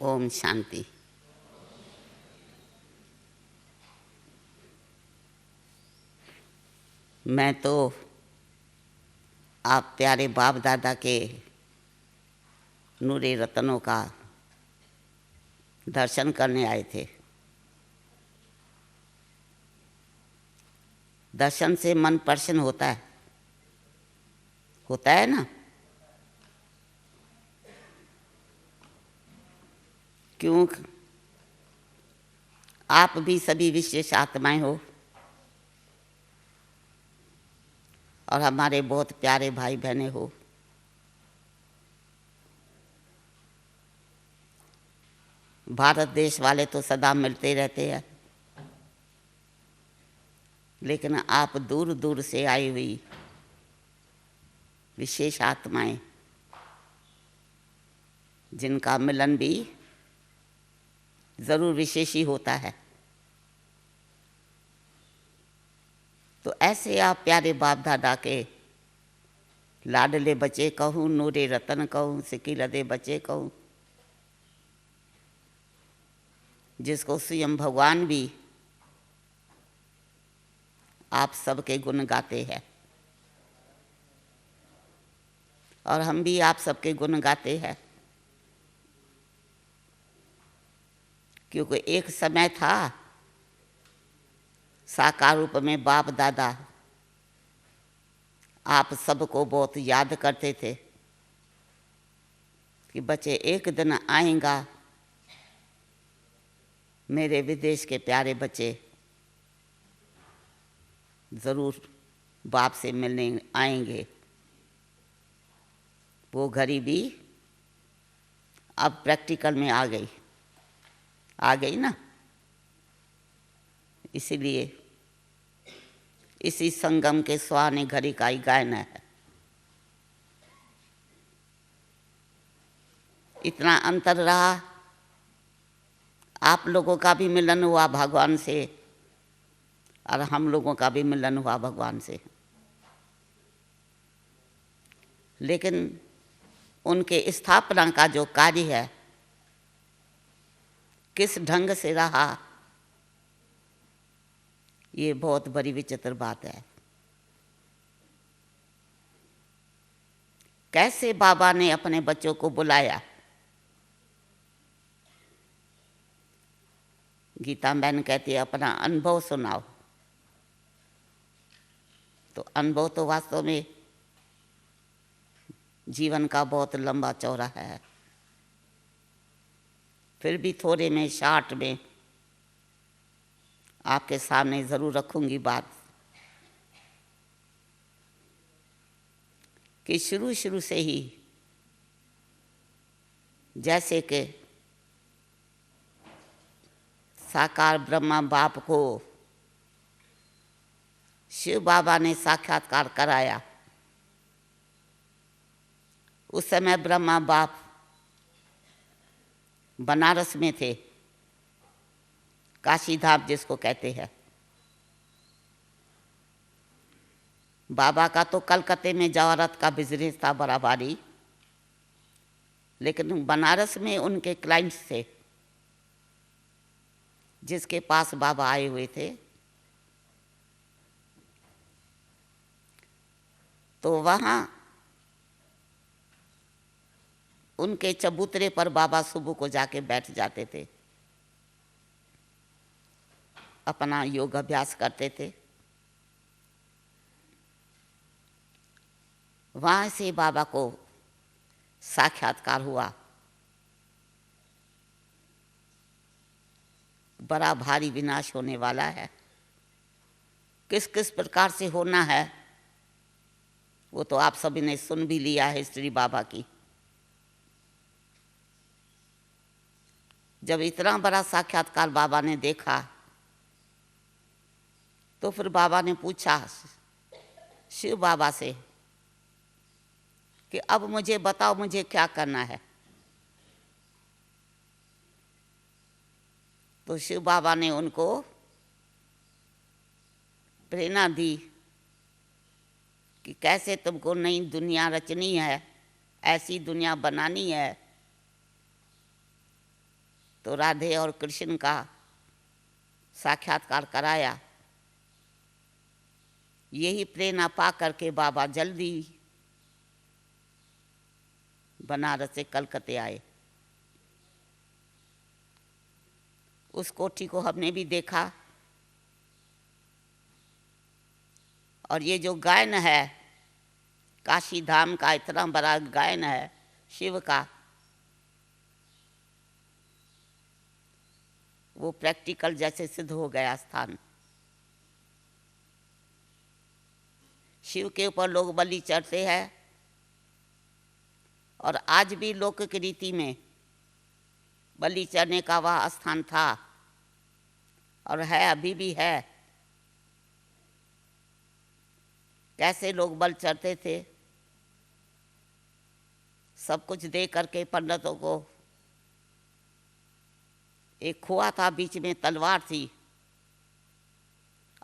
ओम शांति। मैं तो आप प्यारे बाप दादा के नूरे रतनों का दर्शन करने आए थे। दर्शन से मन प्रसन्न होता है ना। क्यों? आप भी सभी विशेष आत्माएं हो और हमारे बहुत प्यारे भाई बहनें हो। भारत देश वाले तो सदा मिलते रहते हैं, लेकिन आप दूर दूर से आई हुई विशेष आत्माएं, जिनका मिलन भी जरूर विशेष ही होता है। तो ऐसे आप प्यारे बाप दादा के लाडले बच्चे कहूँ, नूरे रतन कहूँ, सिकी लदे बच्चे कहूँ, जिसको स्वयं भगवान भी आप सबके गुण गाते हैं और हम भी आप सबके गुण गाते हैं। क्योंकि एक समय था साकार रूप में बाप दादा आप सबको बहुत याद करते थे कि बच्चे एक दिन आएगा, मेरे विदेश के प्यारे बच्चे ज़रूर बाप से मिलने आएंगे। वो घड़ी भी अब प्रैक्टिकल में आ गई ना। इसीलिए इसी संगम के सुहाने घड़ी का ही गायन है। इतना अंतर रहा, आप लोगों का भी मिलन हुआ भगवान से और हम लोगों का भी मिलन हुआ भगवान से। लेकिन उनके स्थापना का जो कार्य है किस ढंग से रहा, ये बहुत बड़ी विचित्र बात है। कैसे बाबा ने अपने बच्चों को बुलाया। गीता बहन कहती है अपना अनुभव सुनाओ। तो अनुभव तो वास्तव में जीवन का बहुत लंबा चौड़ा है। फिर भी थोड़े में शार्ट में आपके सामने ज़रूर रखूंगी बात कि शुरू से ही जैसे कि साकार ब्रह्मा बाप को शिव बाबा ने साक्षात्कार कराया, उस समय ब्रह्मा बाप बनारस में थे, काशी धाम जिसको कहते हैं। बाबा का तो कलकत्ते में जवाहरत का बिजनेस था बड़ा भारी, लेकिन बनारस में उनके क्लाइंट्स थे जिसके पास बाबा आए हुए थे। तो वहाँ उनके चबूतरे पर बाबा सुबह को जाके बैठ जाते थे, अपना योग अभ्यास करते थे। वहाँ से बाबा को साक्षात्कार हुआ। बड़ा भारी विनाश होने वाला है। किस किस प्रकार से होना है वो तो आप सभी ने सुन भी लिया है हिस्ट्री बाबा की। जब इतना बड़ा साक्षात्कार बाबा ने देखा तो फिर बाबा ने पूछा शिव बाबा से कि अब मुझे बताओ मुझे क्या करना है। तो शिव बाबा ने उनको प्रेरणा दी कि कैसे तुमको नई दुनिया रचनी है, ऐसी दुनिया बनानी है तो राधे और कृष्ण का साक्षात्कार कराया। यही प्रेरणा पा करके बाबा जल्दी बनारस से कलकत्ते आए। उस कोठी को हमने भी देखा। और ये जो गायन है, काशी धाम का इतना बड़ा गायन है शिव का, वो प्रैक्टिकल जैसे सिद्ध हो गया स्थान। शिव के ऊपर लोग बलि चढ़ते हैं, और आज भी लौकिक रीति में बलि चढ़ने का वह स्थान था और है, अभी भी है। कैसे लोग बलि चढ़ते थे, सब कुछ दे करके पंडितों को। एक कुआं था, बीच में तलवार थी,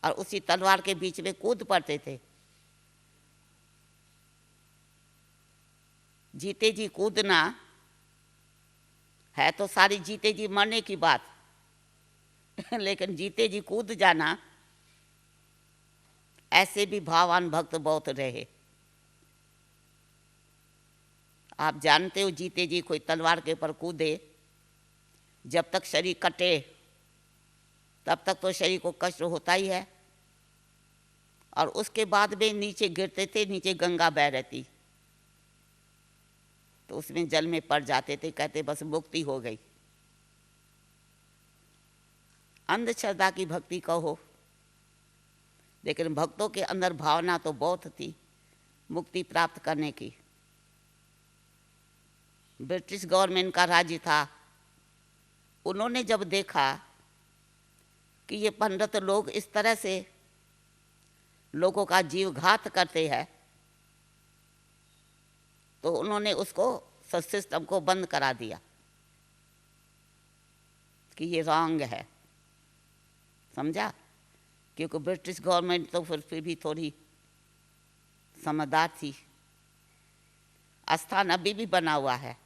और उसी तलवार के बीच में कूद पड़ते थे। जीते जी कूदना है तो सारी जीते जी मरने की बात लेकिन जीते जी कूद जाना, ऐसे भी भावान भक्त बहुत रहे। आप जानते हो, जीते जी कोई तलवार के ऊपर कूदे, जब तक शरीर कटे तब तक तो शरीर को कष्ट होता ही है, और उसके बाद में नीचे गिरते थे, नीचे गंगा बह रहती, तो उसमें जल में पड़ जाते थे, कहते बस मुक्ति हो गई। अंधश्रद्धा की भक्ति कहो, लेकिन भक्तों के अंदर भावना तो बहुत थी मुक्ति प्राप्त करने की। ब्रिटिश गवर्नमेंट का राज्य था, उन्होंने जब देखा कि ये पंडित लोग इस तरह से लोगों का जीव घात करते हैं, तो उन्होंने उसको सिस्टम को बंद करा दिया कि ये रॉन्ग है, समझा। क्योंकि ब्रिटिश गवर्नमेंट तो फिर भी थोड़ी समझदार थी। स्थान अभी भी बना हुआ है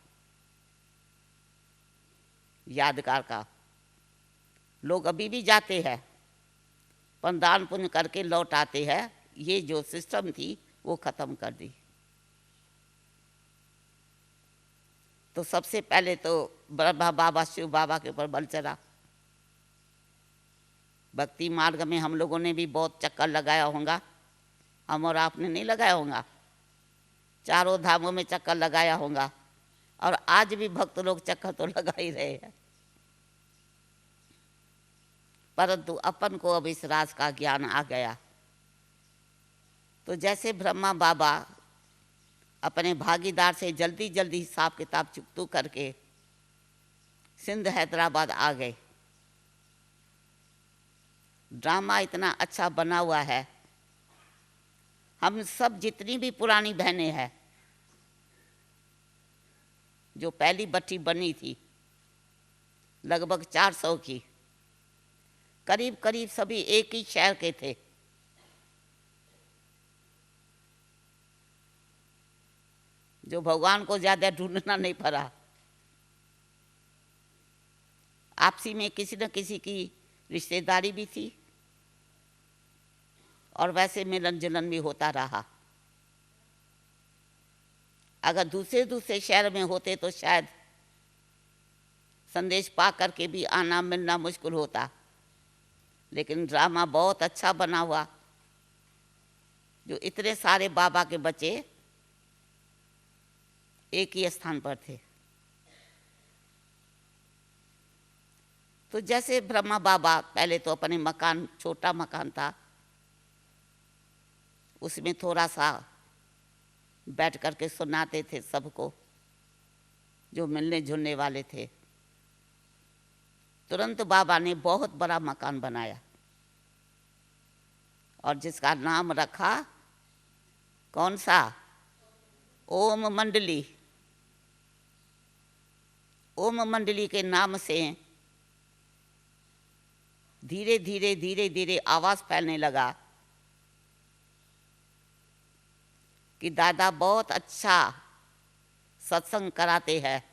यादगार का, लोग अभी भी जाते हैं, पर दान पुण्य करके लौट आते हैं। ये जो सिस्टम थी वो खत्म कर दी। तो सबसे पहले तो ब्रह्मा बाबा शिव बाबा के ऊपर बल चला। भक्ति मार्ग में हम लोगों ने भी बहुत चक्कर लगाया होगा, हम और आपने नहीं लगाया होगा, चारों धामों में चक्कर लगाया होगा, और आज भी भक्त लोग चक्कर तो लगा ही रहे हैं। परंतु अपन को अब इस राज का ज्ञान आ गया। तो जैसे ब्रह्मा बाबा अपने भागीदार से जल्दी जल्दी हिसाब किताब चुकतू करके सिंध हैदराबाद आ गए। ड्रामा इतना अच्छा बना हुआ है, हम सब जितनी भी पुरानी बहनें हैं, जो पहली भट्टी बनी थी लगभग 400 की, करीब करीब सभी एक ही शहर के थे। जो भगवान को ज्यादा ढूंढना नहीं पड़ा, आपसी में किसी न किसी की रिश्तेदारी भी थी, और वैसे मिलन जुलन भी होता रहा। अगर दूसरे शहर में होते तो शायद संदेश पा करके भी आना मिलना मुश्किल होता, लेकिन ड्रामा बहुत अच्छा बना हुआ। जो इतने सारे बाबा के बच्चे एक ही स्थान पर थे। तो जैसे ब्रह्मा बाबा पहले तो अपने मकान, छोटा मकान था, उसमें थोड़ा सा बैठ करके सुनाते थे सबको जो मिलने जुलने वाले थे। तुरंत बाबा ने बहुत बड़ा मकान बनाया, और जिसका नाम रखा कौन सा? ओम मंडली। ओम मंडली के नाम से धीरे धीरे आवाज फैलने लगा कि दादा बहुत अच्छा सत्संग कराते हैं,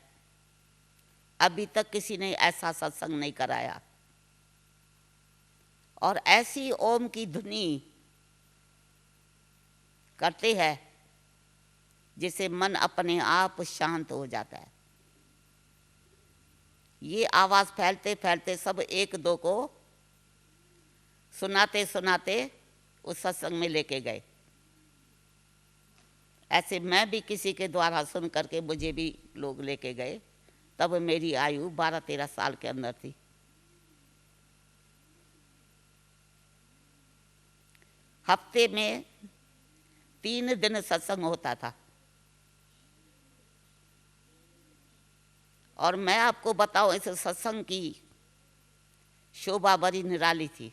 अभी तक किसी ने ऐसा सत्संग नहीं कराया। और ऐसी ओम की धुनी करते हैं जिससे मन अपने आप शांत हो जाता है। ये आवाज़ फैलते फैलते सब एक दो को सुनाते सुनाते उस सत्संग में लेके गए। ऐसे मैं भी किसी के द्वारा सुन करके मुझे भी लोग लेके गए। तब मेरी आयु 12-13 साल के अंदर थी। हफ्ते में 3 दिन सत्संग होता था। और मैं आपको बताऊं, इस सत्संग की शोभा बड़ी निराली थी।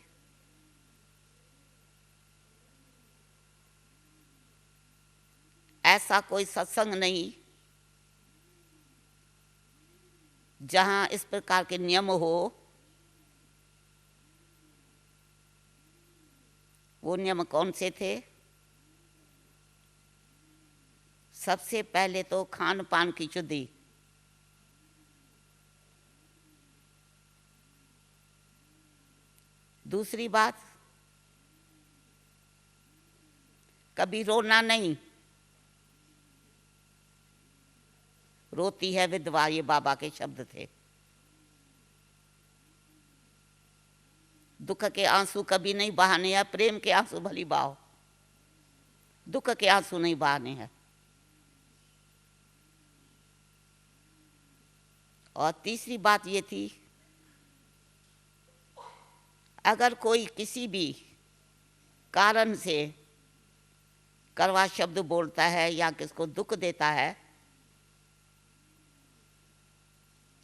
ऐसा कोई सत्संग नहीं जहां इस प्रकार के नियम हो। वो नियम कौन से थे? सबसे पहले तो खान पान की शुद्धि। दूसरी बात, कभी रोना नहीं। रोती है विधवा, ये बाबा के शब्द थे। दुख के आंसू कभी नहीं बहाने हैं, प्रेम के आंसू भली बहाओ, दुख के आंसू नहीं बहाने हैं। और तीसरी बात ये थी, अगर कोई किसी भी कारण से कड़वा शब्द बोलता है या किसको दुख देता है,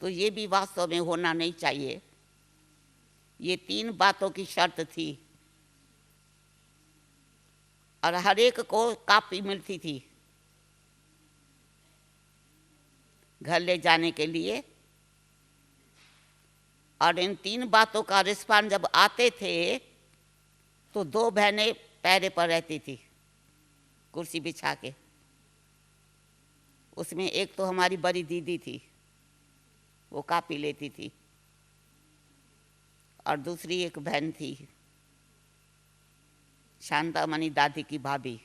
तो ये भी वास्तव में होना नहीं चाहिए। ये 3 बातों की शर्त थी। और हर एक को कापी मिलती थी घर ले जाने के लिए। और इन 3 बातों का रिस्पांस जब आते थे तो 2 बहनें पैरे पर रहती थी कुर्सी बिछा के। उसमें एक तो हमारी बड़ी दीदी थी, वो कापी लेती थी। और दूसरी एक बहन थी, शांतामणि दादी की भाभी,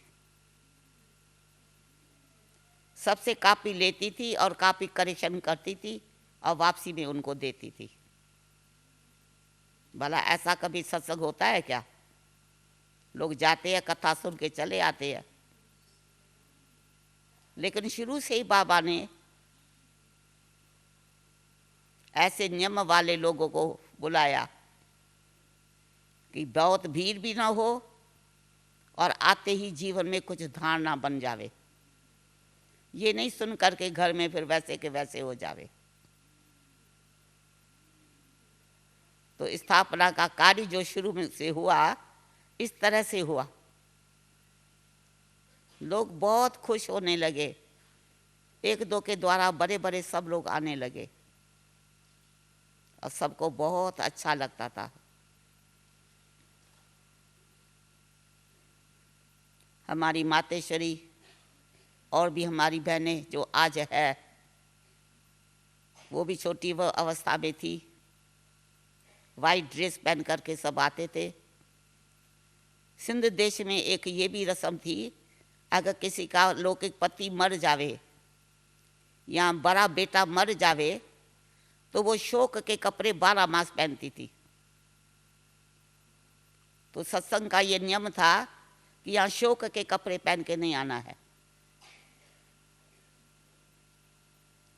सबसे कापी लेती थी और कापी करेक्शन करती थी और वापसी में उनको देती थी। भला ऐसा कभी सत्संग होता है क्या? लोग जाते हैं, कथा सुन के चले आते हैं। लेकिन शुरू से ही बाबा ने ऐसे नियम वाले लोगों को बुलाया कि बहुत भीड़ भी ना हो और आते ही जीवन में कुछ धारणा बन जावे। ये नहीं सुन करके घर में फिर वैसे के वैसे हो जावे। तो स्थापना का कार्य जो शुरू में से हुआ, इस तरह से हुआ। लोग बहुत खुश होने लगे। 1-2 के द्वारा बड़े बड़े सब लोग आने लगे और सबको बहुत अच्छा लगता था। हमारी मातेश्वरी और भी हमारी बहनें जो आज है, वो भी छोटी अवस्था में थी। वाइट ड्रेस पहन करके सब आते थे। सिंध देश में एक ये भी रस्म थी, अगर किसी का लौकिक पति मर जावे या बड़ा बेटा मर जावे तो वो शोक के कपड़े 12 मास पहनती थी। तो सत्संग का ये नियम था कि यहाँ शोक के कपड़े पहन के नहीं आना है।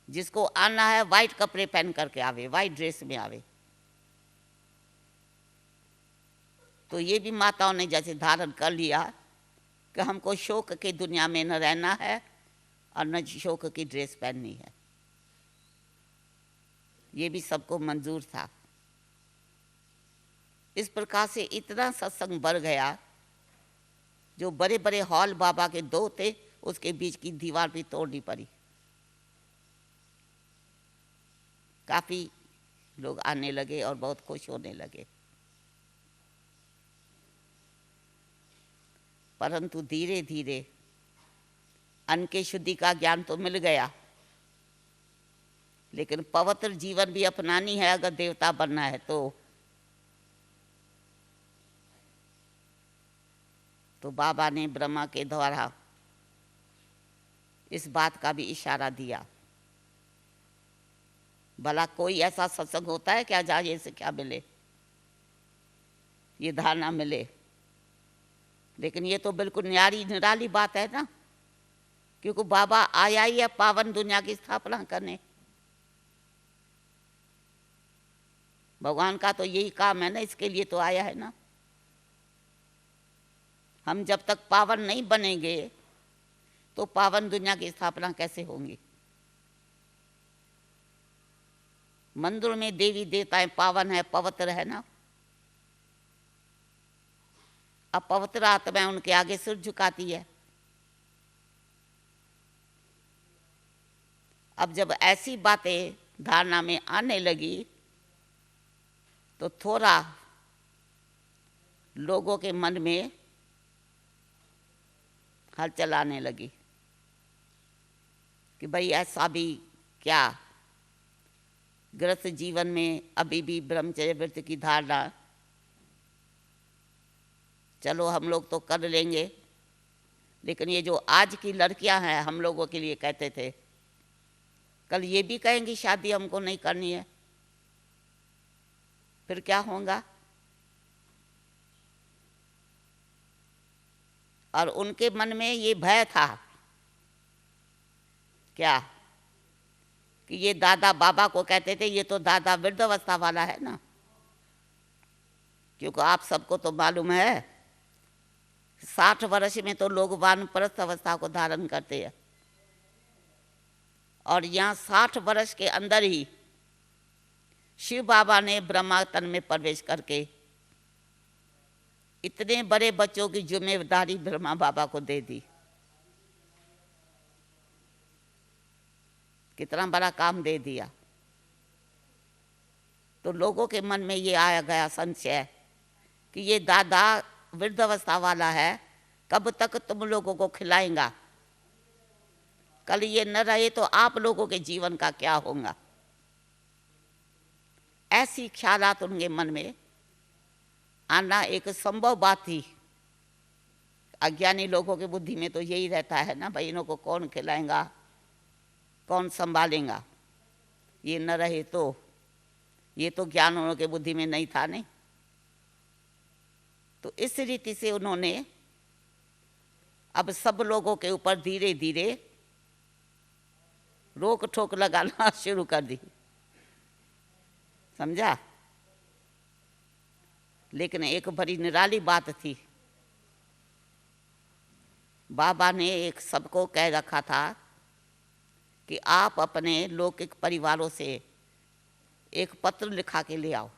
जिसको आना है वाइट कपड़े पहन करके आवे, वाइट ड्रेस में आवे। तो ये भी माताओं ने जैसे धारण कर लिया कि हमको शोक की दुनिया में न रहना है और न शोक की ड्रेस पहननी है। ये भी सबको मंजूर था। इस प्रकार से इतना सत्संग बढ़ गया, जो बड़े बड़े हॉल बाबा के 2 थे, उसके बीच की दीवार भी तोड़नी पड़ी। काफ़ी लोग आने लगे और बहुत खुश होने लगे। परंतु धीरे धीरे अन्न के शुद्धि का ज्ञान तो मिल गया, लेकिन पवित्र जीवन भी अपनानी है अगर देवता बनना है तो बाबा ने ब्रह्मा के द्वारा इस बात का भी इशारा दिया। भला कोई ऐसा सत्संग होता है क्या जहाँ ये से क्या मिले, ये धारणा मिले? लेकिन ये तो बिल्कुल निराली बात है ना, क्योंकि बाबा आया ही है पावन दुनिया की स्थापना करने। भगवान का तो यही काम है ना, इसके लिए तो आया है ना। हम जब तक पावन नहीं बनेंगे तो पावन दुनिया की स्थापना कैसे होंगी? मंदिर में देवी देवताएं पावन है, पवित्र है ना। अपवित्र आत्माएं उनके आगे सिर झुकाती है। अब जब ऐसी बातें धारणा में आने लगी तो थोड़ा लोगों के मन में हलचल आने लगी कि भाई ऐसा भी क्या, गृहस्थ जीवन में अभी भी ब्रह्मचर्य व्रत की धारणा, चलो हम लोग तो कर लेंगे, लेकिन ये जो आज की लड़कियां हैं हम लोगों के लिए कहते थे, कल ये भी कहेंगी शादी हमको नहीं करनी है, फिर क्या होगा? और उनके मन में ये भय था क्या कि ये दादा बाबा को कहते थे, ये तो दादा वृद्धावस्था वाला है ना। क्योंकि आप सबको तो मालूम है 60 वर्ष में तो लोग वानप्रस्थ अवस्था को धारण करते हैं, और यहाँ 60 वर्ष के अंदर ही शिव बाबा ने ब्रह्मा तन में प्रवेश करके इतने बड़े बच्चों की जिम्मेदारी ब्रह्मा बाबा को दे दी। कितना बड़ा काम दे दिया। तो लोगों के मन में ये आया गया संशय कि ये दादा वृद्धावस्था वाला है, कब तक तुम लोगों को खिलाएगा? कल ये न रहे तो आप लोगों के जीवन का क्या होगा? ऐसी ख्यालात उनके मन में आना एक संभव बात थी। अज्ञानी लोगों की बुद्धि में तो यही रहता है ना, भाई इन्हों को कौन खिलाएगा, कौन संभालेगा, ये न रहे तो। ये तो ज्ञान उन्हों के बुद्धि में नहीं था नहीं। तो इस रीति से उन्होंने अब सब लोगों के ऊपर धीरे धीरे रोक ठोक लगाना शुरू कर दी, समझा? लेकिन एक बड़ी निराली बात थी, बाबा ने एक सबको कह रखा था कि आप अपने लौकिक परिवारों से एक पत्र लिखा के ले आओ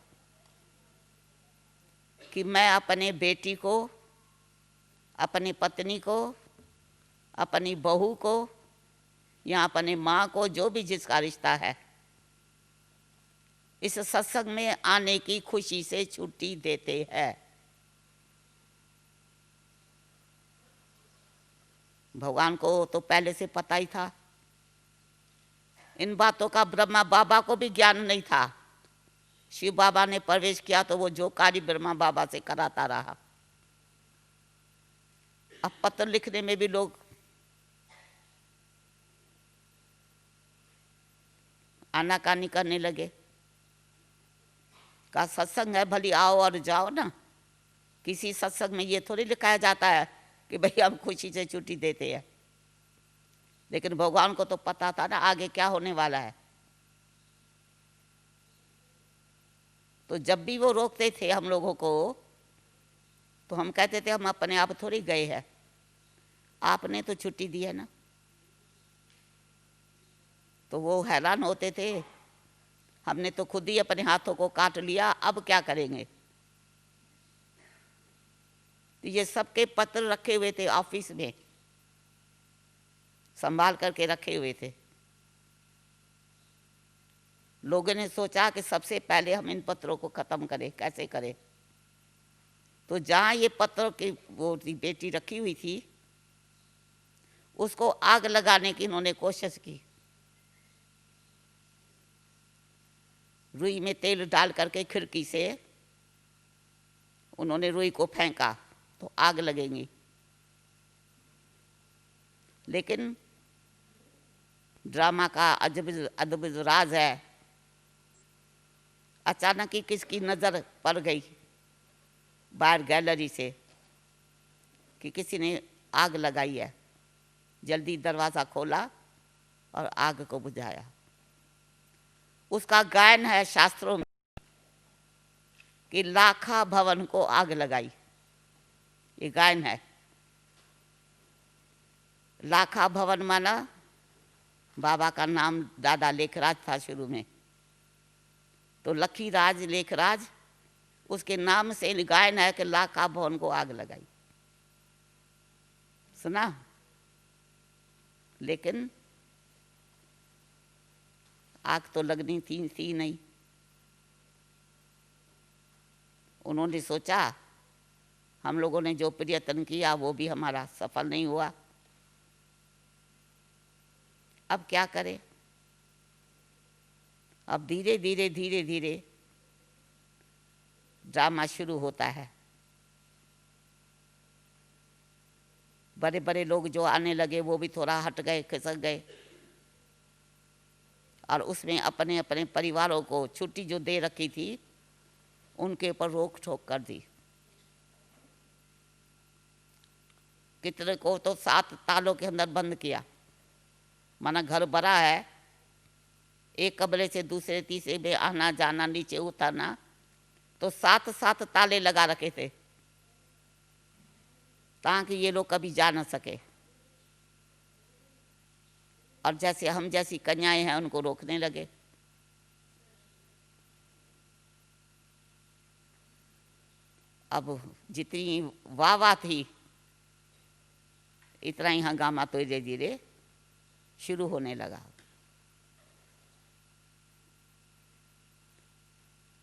कि मैं अपने बेटी को, अपनी पत्नी को, अपनी बहू को या अपने माँ को, जो भी जिसका रिश्ता है, इस सत्संग में आने की खुशी से छुट्टी देते हैं। भगवान को तो पहले से पता ही था, इन बातों का ब्रह्मा बाबा को भी ज्ञान नहीं था। शिव बाबा ने प्रवेश किया तो वो जो कार्य ब्रह्मा बाबा से कराता रहा। अब पत्र लिखने में भी लोग आनाकानी करने लगे। का सत्संग है, भली आओ और जाओ ना। किसी सत्संग में ये थोड़ी लिखाया जाता है कि भाई हम खुशी से छुट्टी देते हैं। लेकिन भगवान को तो पता था ना आगे क्या होने वाला है। तो जब भी वो रोकते थे हम लोगों को तो हम कहते थे हम अपने आप थोड़ी गए हैं, आपने तो छुट्टी दी है ना। तो वो हैरान होते थे, हमने तो खुद ही अपने हाथों को काट लिया, अब क्या करेंगे। तो ये सबके पत्र रखे हुए थे ऑफिस में, संभाल करके रखे हुए थे। लोगों ने सोचा कि सबसे पहले हम इन पत्रों को खत्म करें, कैसे करें। तो जहाँ ये पत्र की वो बेटी रखी हुई थी उसको आग लगाने की इन्होंने कोशिश की। रुई में तेल डाल करके खिड़की से उन्होंने रुई को फेंका तो आग लगेगी। लेकिन ड्रामा का अद्भुत राज है, अचानक ही किसकी नज़र पड़ गई बाहर गैलरी से कि किसी ने आग लगाई है। जल्दी दरवाज़ा खोला और आग को बुझाया। उसका गायन है शास्त्रों में कि लाखा भवन को आग लगाई, ये गायन है। लाखा भवन माना बाबा का नाम दादा लेखराज था शुरू में, तो लखीराज लेखराज उसके नाम से गायन है कि लाखा भवन को आग लगाई। सुना? लेकिन आग तो लगनी थी नहीं। उन्होंने सोचा हम लोगों ने जो प्रयत्न किया वो भी हमारा सफल नहीं हुआ, अब क्या करें। अब धीरे धीरे ड्रामा शुरू होता है। बड़े बड़े लोग जो आने लगे वो भी थोड़ा हट गए, खिसक गए, और उसमें अपने अपने परिवारों को छुट्टी जो दे रखी थी उनके ऊपर रोक ठोक कर दी। कितने को तो 7 तालों के अंदर बंद किया, माना घर बड़ा है, एक कमरे से दूसरे तीसरे में आना जाना, नीचे उतरना, तो 7 ताले लगा रखे थे ताकि ये लोग कभी जा न सके। और जैसे हम जैसी कन्याएं हैं उनको रोकने लगे। अब जितनी वाह थी इतना ही हंगामा तो धीरे धीरे शुरू होने लगा।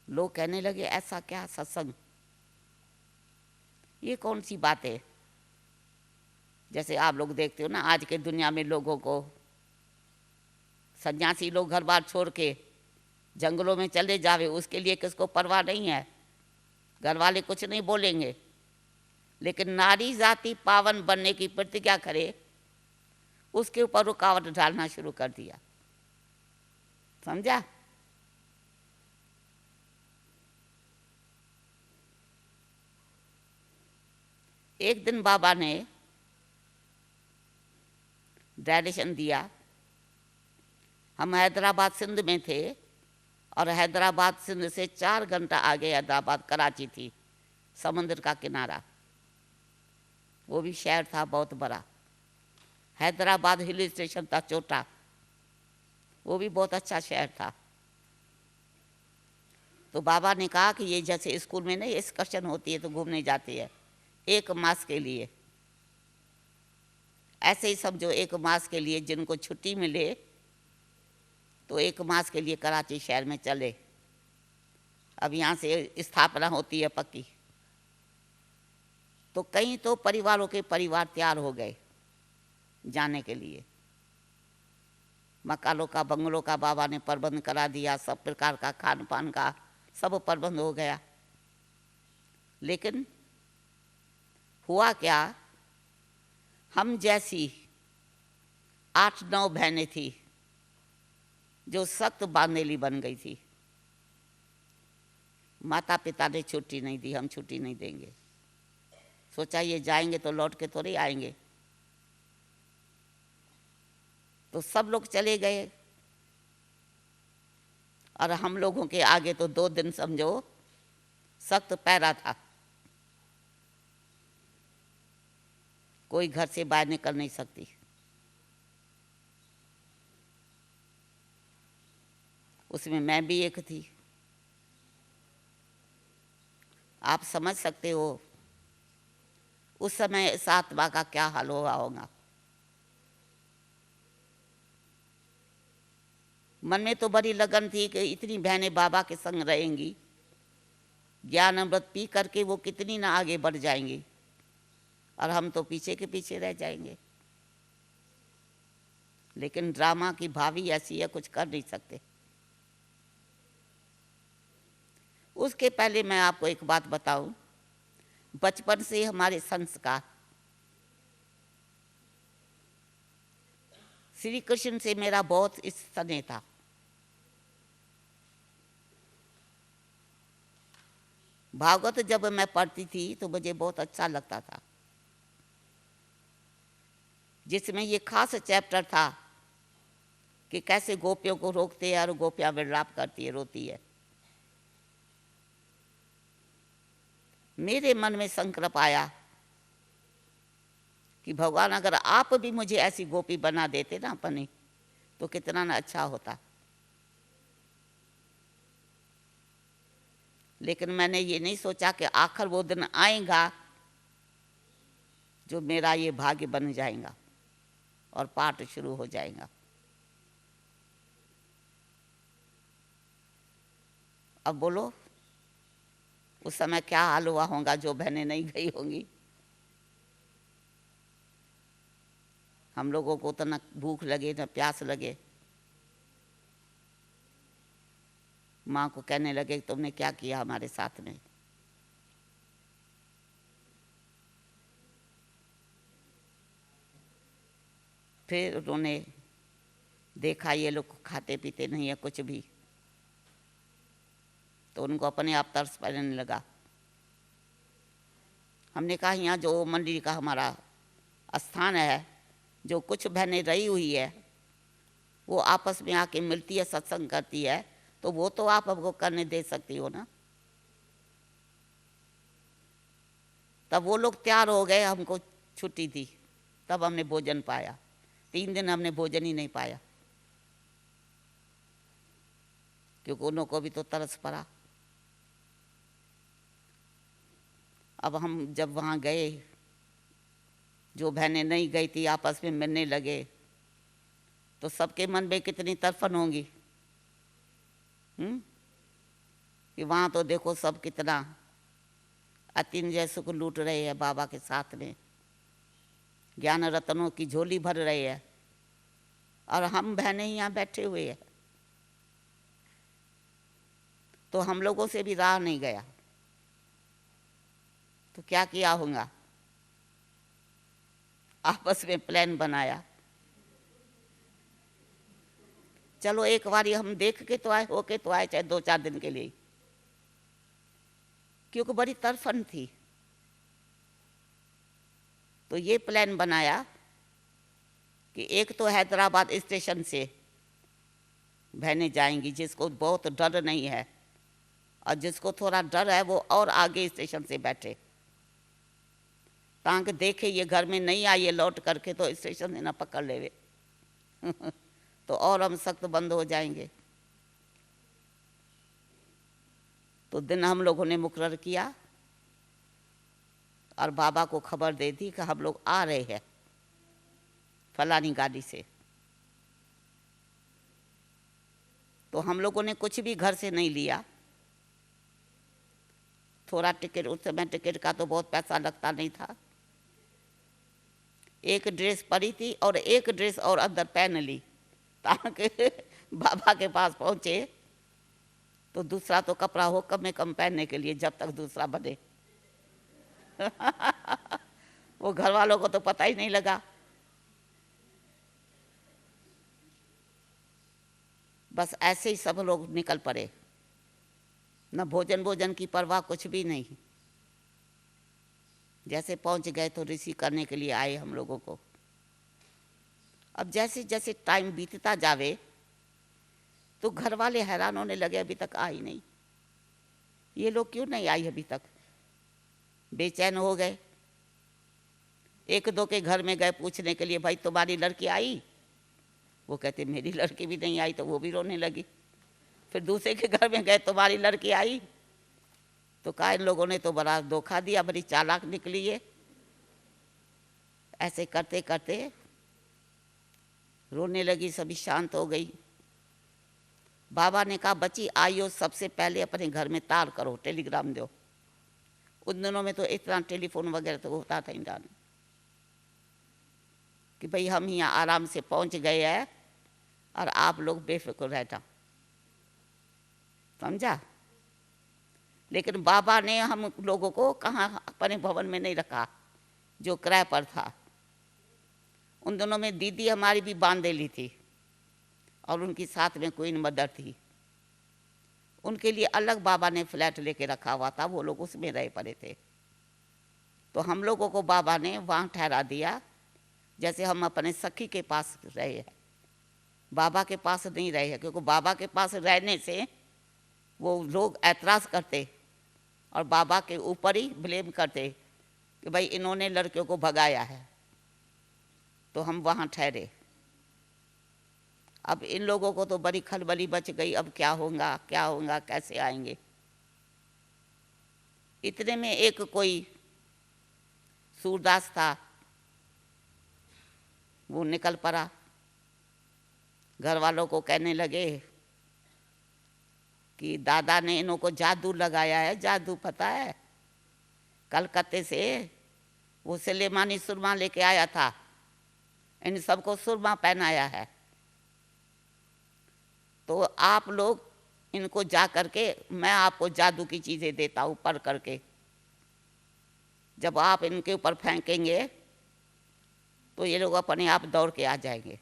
लोग कहने लगे ऐसा क्या सत्संग, ये कौन सी बात है। जैसे आप लोग देखते हो ना आज के दुनिया में लोगों को, सन्यासी लोग घर बार छोड़ के जंगलों में चले जावे, उसके लिए किसको परवाह नहीं है, घर वाले कुछ नहीं बोलेंगे। लेकिन नारी जाति पावन बनने की प्रतिज्ञा करे, उसके ऊपर रुकावट डालना शुरू कर दिया। समझा? एक दिन बाबा ने डायरेक्शन दिया। हम हैदराबाद सिंध में थे और हैदराबाद सिंध से 4 घंटा आगे हैदराबाद कराची थी, समुद्र का किनारा। वो भी शहर था बहुत बड़ा। हैदराबाद हिल स्टेशन था छोटा, वो भी बहुत अच्छा शहर था। तो बाबा ने कहा कि ये जैसे स्कूल में नहीं एक्सकर्शन होती है तो घूमने जाती है 1 मास के लिए, ऐसे ही समझो 1 मास के लिए जिनको छुट्टी मिले तो 1 मास के लिए कराची शहर में चले। अब यहाँ से स्थापना होती है पक्की। तो कई तो परिवारों के परिवार तैयार हो गए जाने के लिए। मकानों का, बंगलों का बाबा ने प्रबंध करा दिया, सब प्रकार का खान पान का सब प्रबंध हो गया। लेकिन हुआ क्या, हम जैसी 8-9 बहनें थी जो सख्त बांधेली बन गई थी। माता पिता ने छुट्टी नहीं दी, हम छुट्टी नहीं देंगे। सोचा ये जाएंगे तो लौट के थोड़ी आएंगे। तो सब लोग चले गए और हम लोगों के आगे तो 2 दिन समझो सख्त पहरा था। कोई घर से बाहर निकल नहीं सकती। उसमें मैं भी एक थी। आप समझ सकते हो उस समय इस आत्मा का क्या हाल हुआ होगा। मन में तो बड़ी लगन थी कि इतनी बहनें बाबा के संग रहेंगी, ज्ञान अमृत पी करके वो कितनी ना आगे बढ़ जाएंगी और हम तो पीछे के पीछे रह जाएंगे। लेकिन ड्रामा की भावी ऐसी है, कुछ कर नहीं सकते। उसके पहले मैं आपको एक बात बताऊं, बचपन से हमारे संस्कार श्री कृष्ण से मेरा बहुत स्नेह था। भागवत जब मैं पढ़ती थी तो मुझे बहुत अच्छा लगता था, जिसमें ये खास चैप्टर था कि कैसे गोपियों को रोकते हैं और गोपियां विलाप करती है, रोती है। मेरे मन में संकल्प आया कि भगवान अगर आप भी मुझे ऐसी गोपी बना देते ना अपनी, तो कितना ना अच्छा होता। लेकिन मैंने ये नहीं सोचा कि आखिर वो दिन आएगा जो मेरा ये भाग्य बन जाएगा और पाठ शुरू हो जाएगा। अब बोलो उस समय क्या हाल हुआ होगा जो बहनें नहीं गई होंगी। हम लोगों को तो न भूख लगे न प्यास लगे, माँ को कहने लगे तुमने क्या किया हमारे साथ में। फिर उन्होंने देखा ये लोग खाते पीते नहीं है कुछ भी, तो उनको अपने आप तरस पड़ने लगा। हमने कहा यहाँ जो मंदिर का हमारा स्थान है, जो कुछ बहनें रही हुई है वो आपस में आके मिलती है, सत्संग करती है, तो वो तो आप हमको करने दे सकती हो ना। तब वो लोग तैयार हो गए, हमको छुट्टी दी, तब हमने भोजन पाया। 3 दिन हमने भोजन ही नहीं पाया, क्योंकि उनको भी तो तरस पड़ा। अब हम जब वहाँ गए, जो बहनें नहीं गई थी आपस में मिलने लगे, तो सबके मन में कितनी तड़फन होंगी कि वहाँ तो देखो सब कितना अतिशय सुख लूट रहे हैं बाबा के साथ में, ज्ञान रत्नों की झोली भर रहे हैं, और हम बहनें यहाँ बैठे हुए हैं। तो हम लोगों से भी रहा नहीं गया, तो क्या किया होगा, आपस में प्लान बनाया, चलो एक बार हम देख के तो आए, होके तो आए, चाहे 2-4 दिन के लिए, क्योंकि बड़ी तड़फन थी। तो ये प्लान बनाया कि एक तो हैदराबाद स्टेशन से बहनें जाएंगी, जिसको बहुत डर नहीं है, और जिसको थोड़ा डर है वो और आगे स्टेशन से बैठे, ताकि देखे ये घर में नहीं आई है लौट करके तो स्टेशन से ना पकड़ लेवे तो और हम सख्त बंद हो जाएंगे। तो दिन हम लोगों ने मुकर्रर किया और बाबा को खबर दे दी कि हम लोग आ रहे हैं फलानी गाड़ी से। तो हम लोगों ने कुछ भी घर से नहीं लिया, थोड़ा टिकट, उस समय टिकट का तो बहुत पैसा लगता नहीं था, एक ड्रेस पड़ी थी और एक ड्रेस और अंदर पहन ली, ताकि बाबा के पास पहुँचे तो दूसरा तो कपड़ा हो कम में कम पहनने के लिए, जब तक दूसरा बने वो घर वालों को तो पता ही नहीं लगा। बस ऐसे ही सब लोग निकल पड़े, न भोजन की परवाह, कुछ भी नहीं। जैसे पहुंच गए तो रिसीव करने के लिए आए हम लोगों को। अब जैसे जैसे टाइम बीतता जावे तो घर वाले हैरान होने लगे, अभी तक आई नहीं, ये लोग क्यों नहीं आई अभी तक, बेचैन हो गए। एक दो के घर में गए पूछने के लिए, भाई तुम्हारी लड़की आई, वो कहते मेरी लड़की भी नहीं आई, तो वो भी रोने लगी। फिर दूसरे के घर में गए, तुम्हारी लड़की आई, तो कहा इन लोगों ने तो बड़ा धोखा दिया, बड़ी चालाक निकली है। ऐसे करते करते रोने लगी, सभी शांत हो गई। बाबा ने कहा बच्ची आइयो, सबसे पहले अपने घर में तार करो, टेलीग्राम दो। उन दिनों में तो इतना टेलीफोन वगैरह तो होता था इंडिया में, कि भाई हम यहाँ आराम से पहुँच गए हैं और आप लोग बेफिक्र रहना, समझा। लेकिन बाबा ने हम लोगों को कहाँ अपने भवन में नहीं रखा, जो किराए पर था। उन दोनों में दीदी हमारी भी बांधेली थी और उनकी साथ में क्वीन मदर थी। उनके लिए अलग बाबा ने फ्लैट लेके रखा हुआ था, वो लोग उसमें रह पड़े थे। तो हम लोगों को बाबा ने वहाँ ठहरा दिया, जैसे हम अपने सखी के पास रहे हैं, बाबा के पास नहीं रहे हैं। क्योंकि बाबा के पास रहने से वो लोग ऐतराज़ करते और बाबा के ऊपर ही ब्लेम करते कि भाई इन्होंने लड़कियों को भगाया है, तो हम वहाँ ठहरे। अब इन लोगों को तो बड़ी खलबली बच गई, अब क्या होगा क्या होगा, कैसे आएंगे। इतने में एक कोई सूरदास था, वो निकल पड़ा। घर वालों को कहने लगे कि दादा ने इन्हों को जादू लगाया है, जादू पता है, कलकत्ते से वो सुलेमानी सुरमा लेके आया था, इन सबको सुरमा पहनाया है। तो आप लोग इनको जा करके, मैं आपको जादू की चीज़ें देता हूँ पढ़ करके, जब आप इनके ऊपर फेंकेंगे तो ये लोग अपने आप दौड़ के आ जाएंगे,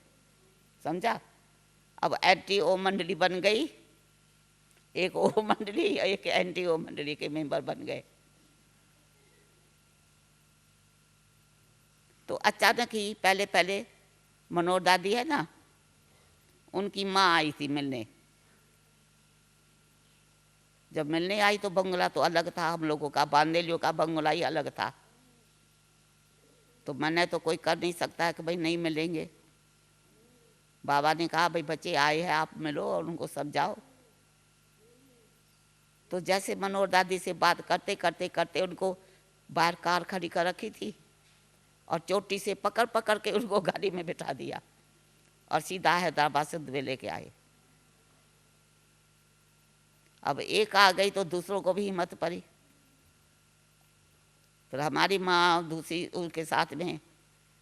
समझा। अब एंटी ओ मंडली बन गई, एक ओ मंडली एक एंटी ओ मंडली के मेंबर बन गए। तो अचानक ही पहले पहले मनोहर दादी है ना, उनकी माँ आई थी मिलने। जब मिलने आई तो बंगला तो अलग था, हम लोगों का बांदेलियों का बंगला ही अलग था। तो मैंने तो कोई कर नहीं सकता है कि भाई नहीं मिलेंगे। बाबा ने कहा भाई बच्चे आए हैं, आप मिलो और उनको समझाओ। तो जैसे मनोहर दादी से बात करते करते करते उनको बाहर कार खड़ी कर रखी थी और चोटी से पकड़ पकड़ के उनको गाड़ी में बिठा दिया और सीधा हैदराबाद से दुबई लेके आए। अब एक आ गई तो दूसरों को भी हिम्मत पड़ी। फिर हमारी माँ दूसरी उनके साथ में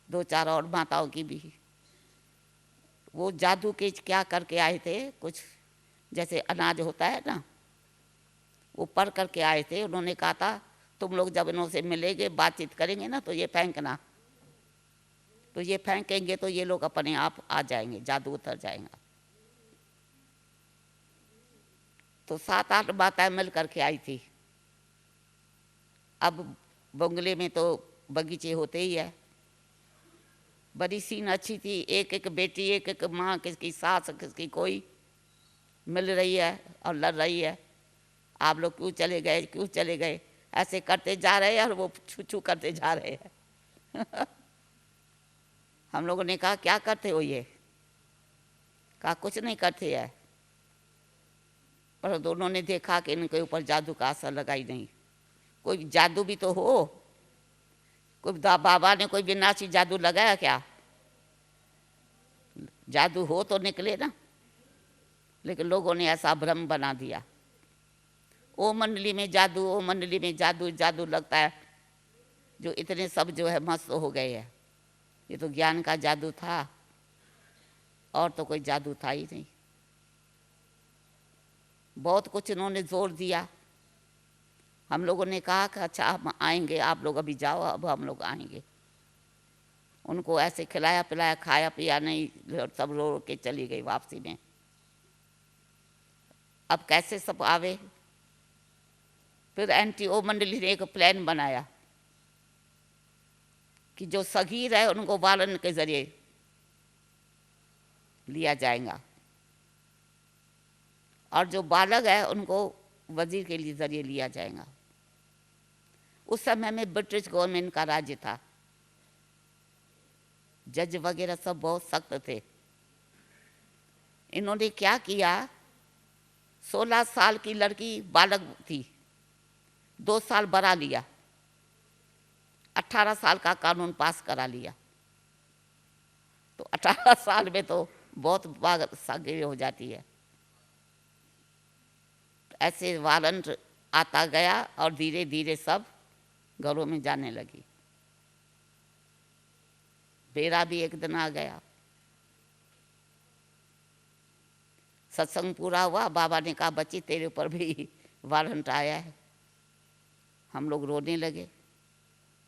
2-4 और माताओं की भी। वो जादू के क्या करके आए थे, कुछ जैसे अनाज होता है ना, वो पढ़ करके आए थे। उन्होंने कहा था तुम लोग जब इन्हों से मिलेंगे बातचीत करेंगे ना तो ये फेंकना, तो ये फेंकेंगे तो ये लोग अपने आप आ जाएंगे, जादू उतर जाएगा। तो 7-8 माताएं मिल करके आई थी। अब बंगले में तो बगीचे होते ही है, बड़ी सीन अच्छी थी, एक एक बेटी, एक एक माँ, किसकी सास किसकी कोई मिल रही है और लड़ रही है, आप लोग क्यों चले गए क्यों चले गए, ऐसे करते जा रहे हैं और वो छू छू करते जा रहे हैं। हम लोगों ने कहा क्या करते हो ये, कहा कुछ नहीं करते है। पर दोनों ने देखा कि इनके ऊपर जादू का असर लगा ही नहीं। कोई जादू भी तो हो, कोई बाबा ने कोई विनाशी जादू लगाया क्या, जादू हो तो निकले ना। लेकिन लोगों ने ऐसा भ्रम बना दिया, ओ मंडली में जादू, ओ मंडली में जादू, जादू लगता है, जो इतने सब जो है मस्त हो गए हैं। ये तो ज्ञान का जादू था और तो कोई जादू था ही नहीं। बहुत कुछ इन्होंने जोर दिया। हम लोगों ने कहा कि अच्छा हम आएंगे, आप लोग अभी जाओ, अब हम लोग आएंगे। उनको ऐसे खिलाया पिलाया, खाया पिया नहीं, सब रो के चली गई वापसी में। अब कैसे सब आवे। फिर एंटी ओ मंडली ने एक प्लान बनाया कि जो सगीर है उनको वालन के जरिए लिया जाएगा और जो बालक है उनको वजीर के लिए जरिए लिया जाएगा। उस समय में ब्रिटिश गवर्नमेंट का राज्य था, जज वगैरह सब बहुत सख्त थे। इन्होंने क्या किया, 16 साल की लड़की बालक थी, 2 साल बढ़ा लिया, 18 साल का कानून पास करा लिया। तो 18 साल में तो बहुत बार सागिर हो जाती है। ऐसे वारंट आता गया और धीरे धीरे सब घरों में जाने लगी। बेरा भी एक दिन आ गया, सत्संग पूरा हुआ, बाबा ने कहा बच्ची तेरे ऊपर भी वारंट आया है, हम लोग रोने लगे।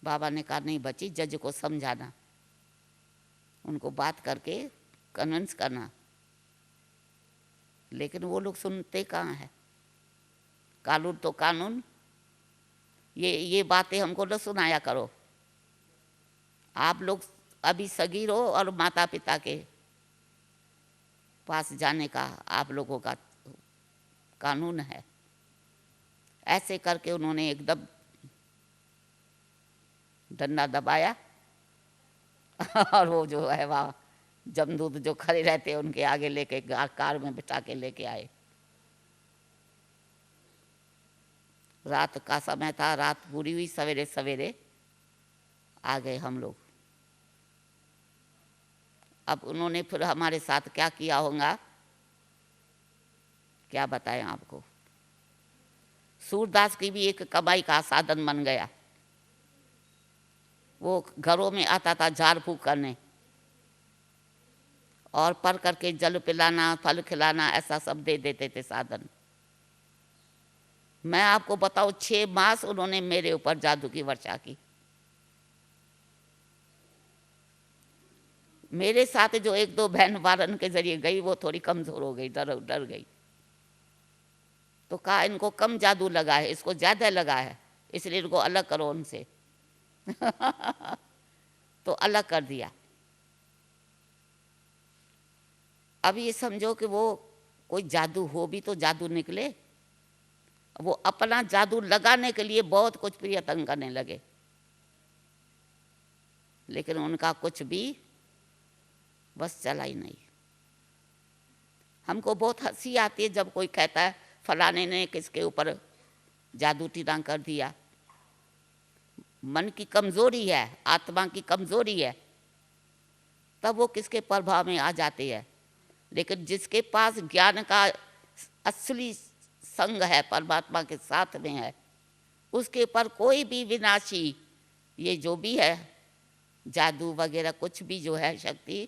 बाबा ने कहा नहीं बच्ची, जज को समझाना, उनको बात करके कन्विंस करना। लेकिन वो लोग सुनते कहाँ हैं। कानून तो कानून, ये बातें हमको न सुनाया करो। आप लोग अभी सगीर हो और माता पिता के पास जाने का आप लोगों का कानून है। ऐसे करके उन्होंने एकदम डंडा दबाया और वो जो है वहाँ जमदूत जो खड़े रहते उनके आगे लेके कार में बिठा के लेके आए। रात का समय था, रात पूरी हुई, सवेरे सवेरे आ गए हम लोग। अब उन्होंने फिर हमारे साथ क्या किया होगा क्या बताएं आपको। सूरदास की भी एक कमाई का साधन बन गया। वो घरों में आता था झाड़ फूक करने और पर करके जल पिलाना, फल खिलाना, ऐसा सब दे देते थे साधन। मैं आपको बताऊं 6 मास उन्होंने मेरे ऊपर जादू की वर्षा की। मेरे साथ जो 1-2 बहन वारन के जरिए गई वो थोड़ी कमजोर हो गई, डर गई। तो कहा इनको कम जादू लगा है, इसको ज्यादा लगा है, इसलिए इनको अलग करो उनसे। तो अलग कर दिया। अब ये समझो कि वो कोई जादू हो भी तो जादू निकले। वो अपना जादू लगाने के लिए बहुत कुछ प्रयत्न करने लगे, लेकिन उनका कुछ भी बस चला ही नहीं। हमको बहुत हंसी आती है जब कोई कहता है फलाने ने किसके ऊपर जादू टीना कर दिया। मन की कमजोरी है, आत्मा की कमजोरी है, तब वो किसके प्रभाव में आ जाती है। लेकिन जिसके पास ज्ञान का असली संग है, परमात्मा के साथ में है, उसके ऊपर कोई भी विनाशी ये जो भी है जादू वगैरह कुछ भी जो है शक्ति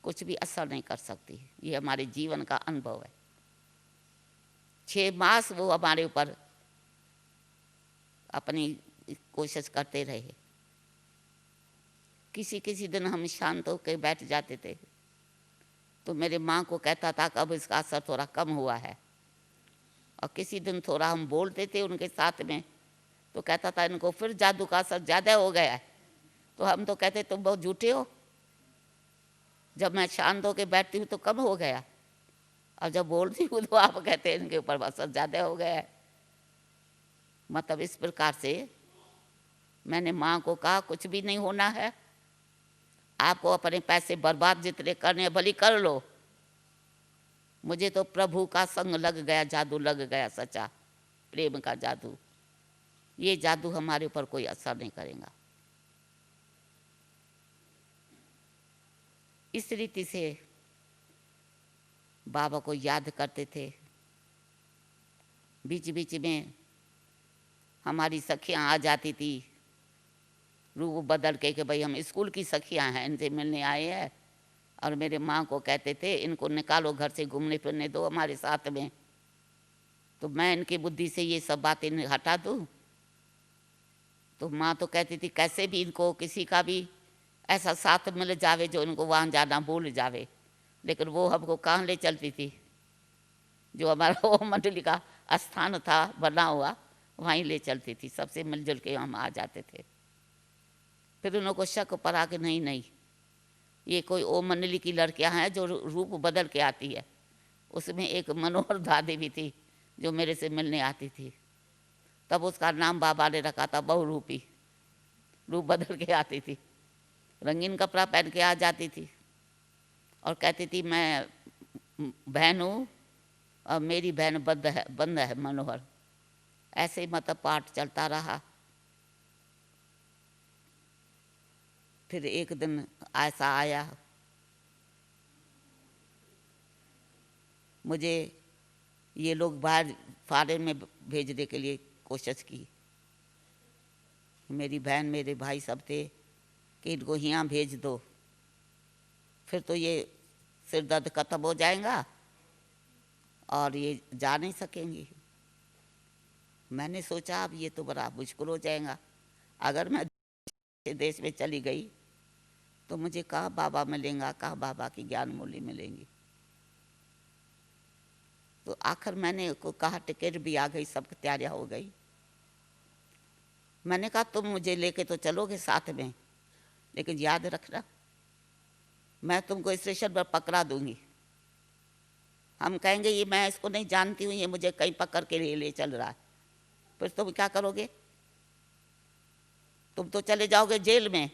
कुछ भी असर नहीं कर सकती। ये हमारे जीवन का अनुभव है। 6 मास वो हमारे ऊपर अपनी कोशिश करते रहे। किसी किसी दिन हम शांत होकर बैठ जाते थे तो मेरे माँ को कहता था कि अब इसका असर थोड़ा कम हुआ है। और किसी दिन थोड़ा हम बोलते थे उनके साथ में तो कहता था इनको फिर जादू का असर ज़्यादा हो गया है। तो हम तो कहते तुम बहुत झूठे हो, जब मैं शांत होकर बैठती हूँ तो कम हो गया, और जब बोलती हूँ तो आप कहते हैं इनके ऊपर असर ज़्यादा हो गया है। मतलब इस प्रकार से मैंने माँ को कहा कुछ भी नहीं होना है, आपको अपने पैसे बर्बाद जितने करने भली कर लो, मुझे तो प्रभु का संग लग गया, जादू लग गया, सच्चा प्रेम का जादू। ये जादू हमारे ऊपर कोई असर नहीं करेगा। इस रीति से बाबा को याद करते थे। बीच बीच में हमारी सखियां आ जाती थी रूप बदल के कि भाई हम स्कूल की सखियां हैं, इनसे मिलने आए हैं। और मेरे माँ को कहते थे इनको निकालो घर से, घूमने फिरने दो हमारे साथ में। तो मैं इनकी बुद्धि से ये सब बातें हटा दूँ। तो माँ तो कहती थी कैसे भी इनको किसी का भी ऐसा साथ मिल जावे जो इनको वहाँ जाना भूल जावे। लेकिन वो हमको कहाँ ले चलती थी, जो हमारा वो मंडली का स्थान था बना हुआ, वहीं ले चलती थी। सबसे मिलजुल के हम आ जाते थे। फिर उनको शक पड़ा कि नहीं नहीं, ये कोई ओ मंडली की लड़कियां हैं जो रूप बदल के आती है। उसमें एक मनोहर दादी भी थी जो मेरे से मिलने आती थी। तब उसका नाम बाबा ने रखा था बहुरूपी। रूप बदल के आती थी, रंगीन कपड़ा पहन के आ जाती थी और कहती थी मैं बहन हूँ और मेरी बहन बंद है मनोहर। ऐसे ही मतलब पाठ चलता रहा। फिर एक दिन ऐसा आया, मुझे ये लोग बाहर फॉरेन में भेजने के लिए कोशिश की। मेरी बहन मेरे भाई सब थे कि इनको यहाँ भेज दो, फिर तो ये सिर दर्द खत्म हो जाएगा और ये जा नहीं सकेंगी। मैंने सोचा अब ये तो बड़ा मुश्किल हो जाएगा, अगर मैं देश में चली गई तो मुझे कहाँ बाबा मिलेंगे, कहाँ बाबा की ज्ञान मूल्य मिलेंगी। तो आखिर मैंने को कहा, टिकट भी आ गई, सब तैयारियां हो गई। मैंने कहा तुम मुझे लेके तो चलोगे साथ में, लेकिन याद रखना मैं तुमको स्टेशन पर पकड़ा दूंगी। हम कहेंगे ये मैं इसको नहीं जानती हूँ, ये मुझे कहीं पकड़ के ले चल रहा है, फिर तुम क्या करोगे? तुम तो चले जाओगे जेल में।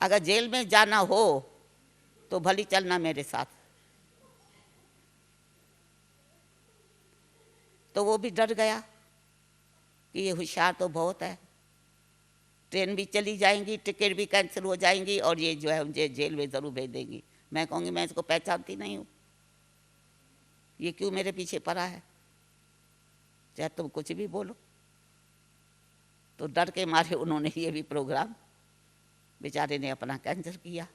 अगर जेल में जाना हो तो भली चलना मेरे साथ। तो वो भी डर गया कि ये होशियार तो बहुत है, ट्रेन भी चली जाएंगी, टिकट भी कैंसिल हो जाएंगी, और ये जो है मुझे जेल में ज़रूर भेज देंगी। मैं कहूँगी मैं इसको पहचानती नहीं हूँ, ये क्यों मेरे पीछे पड़ा है, चाहे तुम कुछ भी बोलो। तो डर के मारे उन्होंने ये भी प्रोग्राम बेचारे ने अपना कैंसिल किया।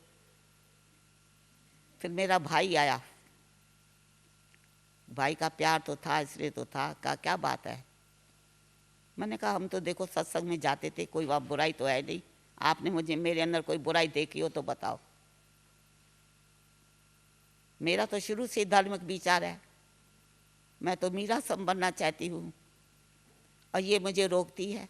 फिर मेरा भाई आया, भाई का प्यार तो था, इसलिए तो था। कहा क्या बात है? मैंने कहा हम तो देखो सत्संग में जाते थे, कोई वहाँ बुराई तो है नहीं, आपने मुझे मेरे अंदर कोई बुराई देखी हो तो बताओ। मेरा तो शुरू से धार्मिक विचार है, मैं तो मीरा सम बनना चाहती हूँ, और ये मुझे रोकती है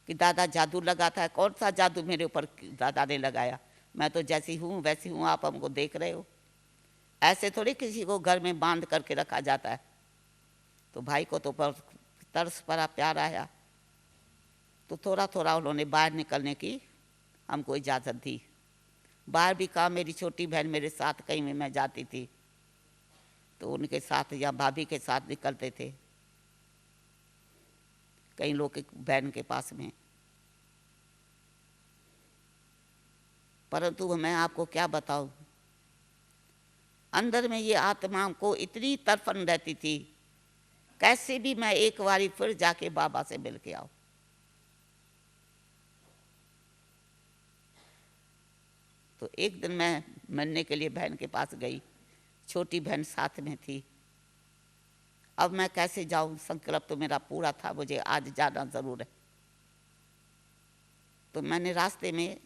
कि दादा जादू लगाता है। कौन सा जादू मेरे ऊपर दादा ने लगाया? मैं तो जैसी हूँ वैसी हूँ, आप हमको देख रहे हो। ऐसे थोड़ी किसी को घर में बांध करके रखा जाता है। तो भाई को तो पर तरस पड़ा, प्यार आया, तो थोड़ा थोड़ा उन्होंने बाहर निकलने की हमको इजाज़त दी। बाहर भी कहा, मेरी छोटी बहन मेरे साथ कहीं में मैं जाती थी तो उनके साथ या भाभी के साथ निकलते थे कई लोग के बहन के पास में। परंतु मैं आपको क्या बताऊं, अंदर में ये आत्मा को इतनी तड़फन रहती थी, कैसे भी मैं एक बारी फिर जाके बाबा से मिल के आऊं। तो एक दिन मैं मिलने के लिए बहन के पास गई, छोटी बहन साथ में थी। अब मैं कैसे जाऊं, संकल्प तो मेरा पूरा था, मुझे आज जाना जरूर है। तो मैंने रास्ते में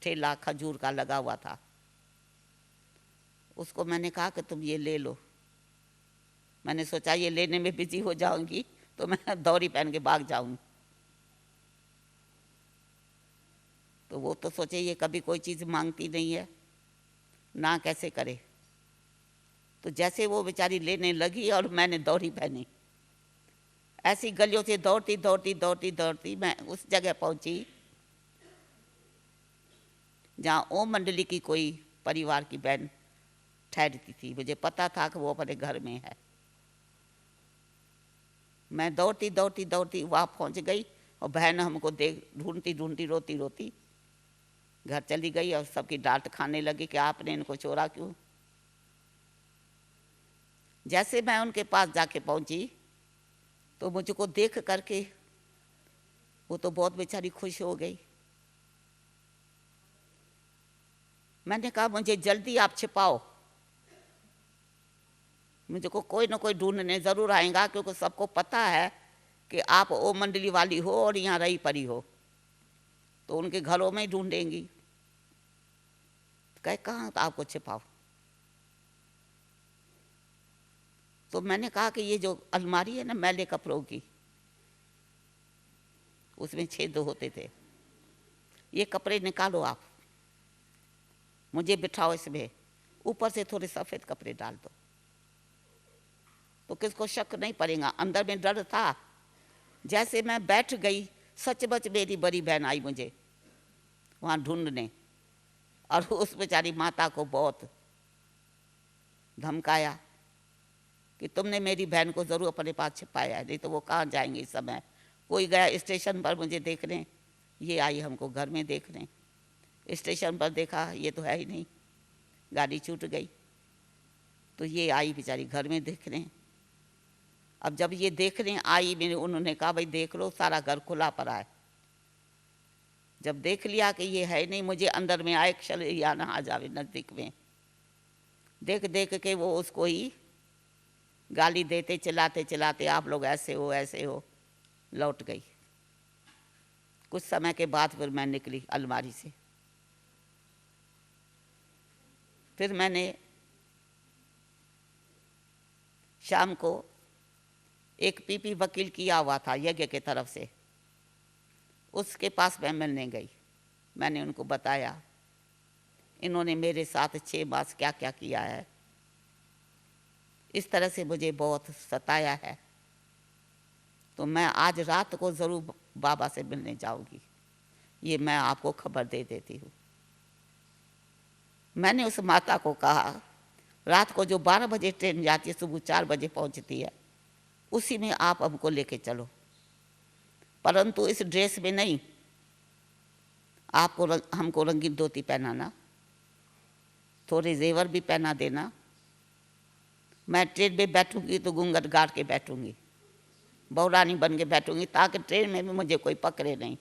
ठेला खजूर का लगा हुआ था, उसको मैंने कहा कि तुम ये ले लो। मैंने सोचा ये लेने में बिजी हो जाऊंगी तो मैं दौरी पहन के भाग जाऊंगी। तो वो तो सोचे ये कभी कोई चीज़ मांगती नहीं है, ना कैसे करे। तो जैसे वो बेचारी लेने लगी और मैंने दौरी पहनी, ऐसी गलियों से दौड़ती दौड़ती दौड़ती दौड़ती मैं उस जगह पहुंची जहाँ ओम मंडली की कोई परिवार की बहन ठहरती थी। मुझे पता था कि वो अपने घर में है। मैं दौड़ती दौड़ती दौड़ती वहाँ पहुँच गई, और बहन हमको देख ढूंढती ढूंढती रोती रोती घर चली गई, और सबकी डांट खाने लगी कि आपने इनको छोड़ा क्यों। जैसे मैं उनके पास जाके पहुंची तो मुझको देख करके वो तो बहुत बेचारी खुश हो गई। मैंने कहा मुझे जल्दी आप छिपाओ, मुझको कोई ना कोई ढूंढने ज़रूर आएगा, क्योंकि सबको पता है कि आप ओ मंडली वाली हो और यहाँ रही परी हो, तो उनके घरों में ही ढूंढेंगी। कहे कहाँ तो आपको छिपाओ। तो मैंने कहा कि ये जो अलमारी है ना मैले कपड़ों की, उसमें छेद होते थे, ये कपड़े निकालो आप, मुझे बिठाओ इसमें, ऊपर से थोड़े सफ़ेद कपड़े डाल दो, तो किसको शक नहीं पड़ेगा। अंदर में डर था। जैसे मैं बैठ गई, सचमुच मेरी बड़ी बहन आई मुझे वहाँ ढूंढने, और उस बेचारी माता को बहुत धमकाया कि तुमने मेरी बहन को ज़रूर अपने पास छिपाया है, नहीं तो वो कहाँ जाएंगे इस समय। कोई गया स्टेशन पर मुझे देखने, ये आई हमको घर में देखने। स्टेशन पर देखा ये तो है ही नहीं, गाड़ी छूट गई। तो ये आई बेचारी घर में देखने। अब जब ये देखने आई, मैंने उन्होंने कहा भाई देख लो, सारा घर खुला पड़ा है। जब देख लिया कि ये है नहीं, मुझे अंदर में आए क्षण या ना आ जावे नज़दीक में, देख देख के वो उसको ही गाली देते चिल्लाते चिल्लाते, आप लोग ऐसे हो ऐसे हो, लौट गई। कुछ समय के बाद फिर मैं निकली अलमारी से। फिर मैंने शाम को एक पीपी वकील किया हुआ था यज्ञ के तरफ से, उसके पास मैं मिलने गई। मैंने उनको बताया इन्होंने मेरे साथ 6 मास क्या क्या किया है, इस तरह से मुझे बहुत सताया है, तो मैं आज रात को ज़रूर बाबा से मिलने जाऊंगी, ये मैं आपको खबर दे देती हूँ। मैंने उस माता को कहा रात को जो 12 बजे ट्रेन जाती है, सुबह 4 बजे पहुँचती है, उसी में आप हमको लेके चलो, परंतु इस ड्रेस में नहीं, आपको हमको रंगीन धोती पहनाना, थोड़े जेवर भी पहना देना। मैं ट्रेन में बैठूंगी तो घूंघट गाड़ के बैठूंगी, बहुरानी बन के बैठूंगी, ताकि ट्रेन में भी मुझे कोई पकड़े नहीं।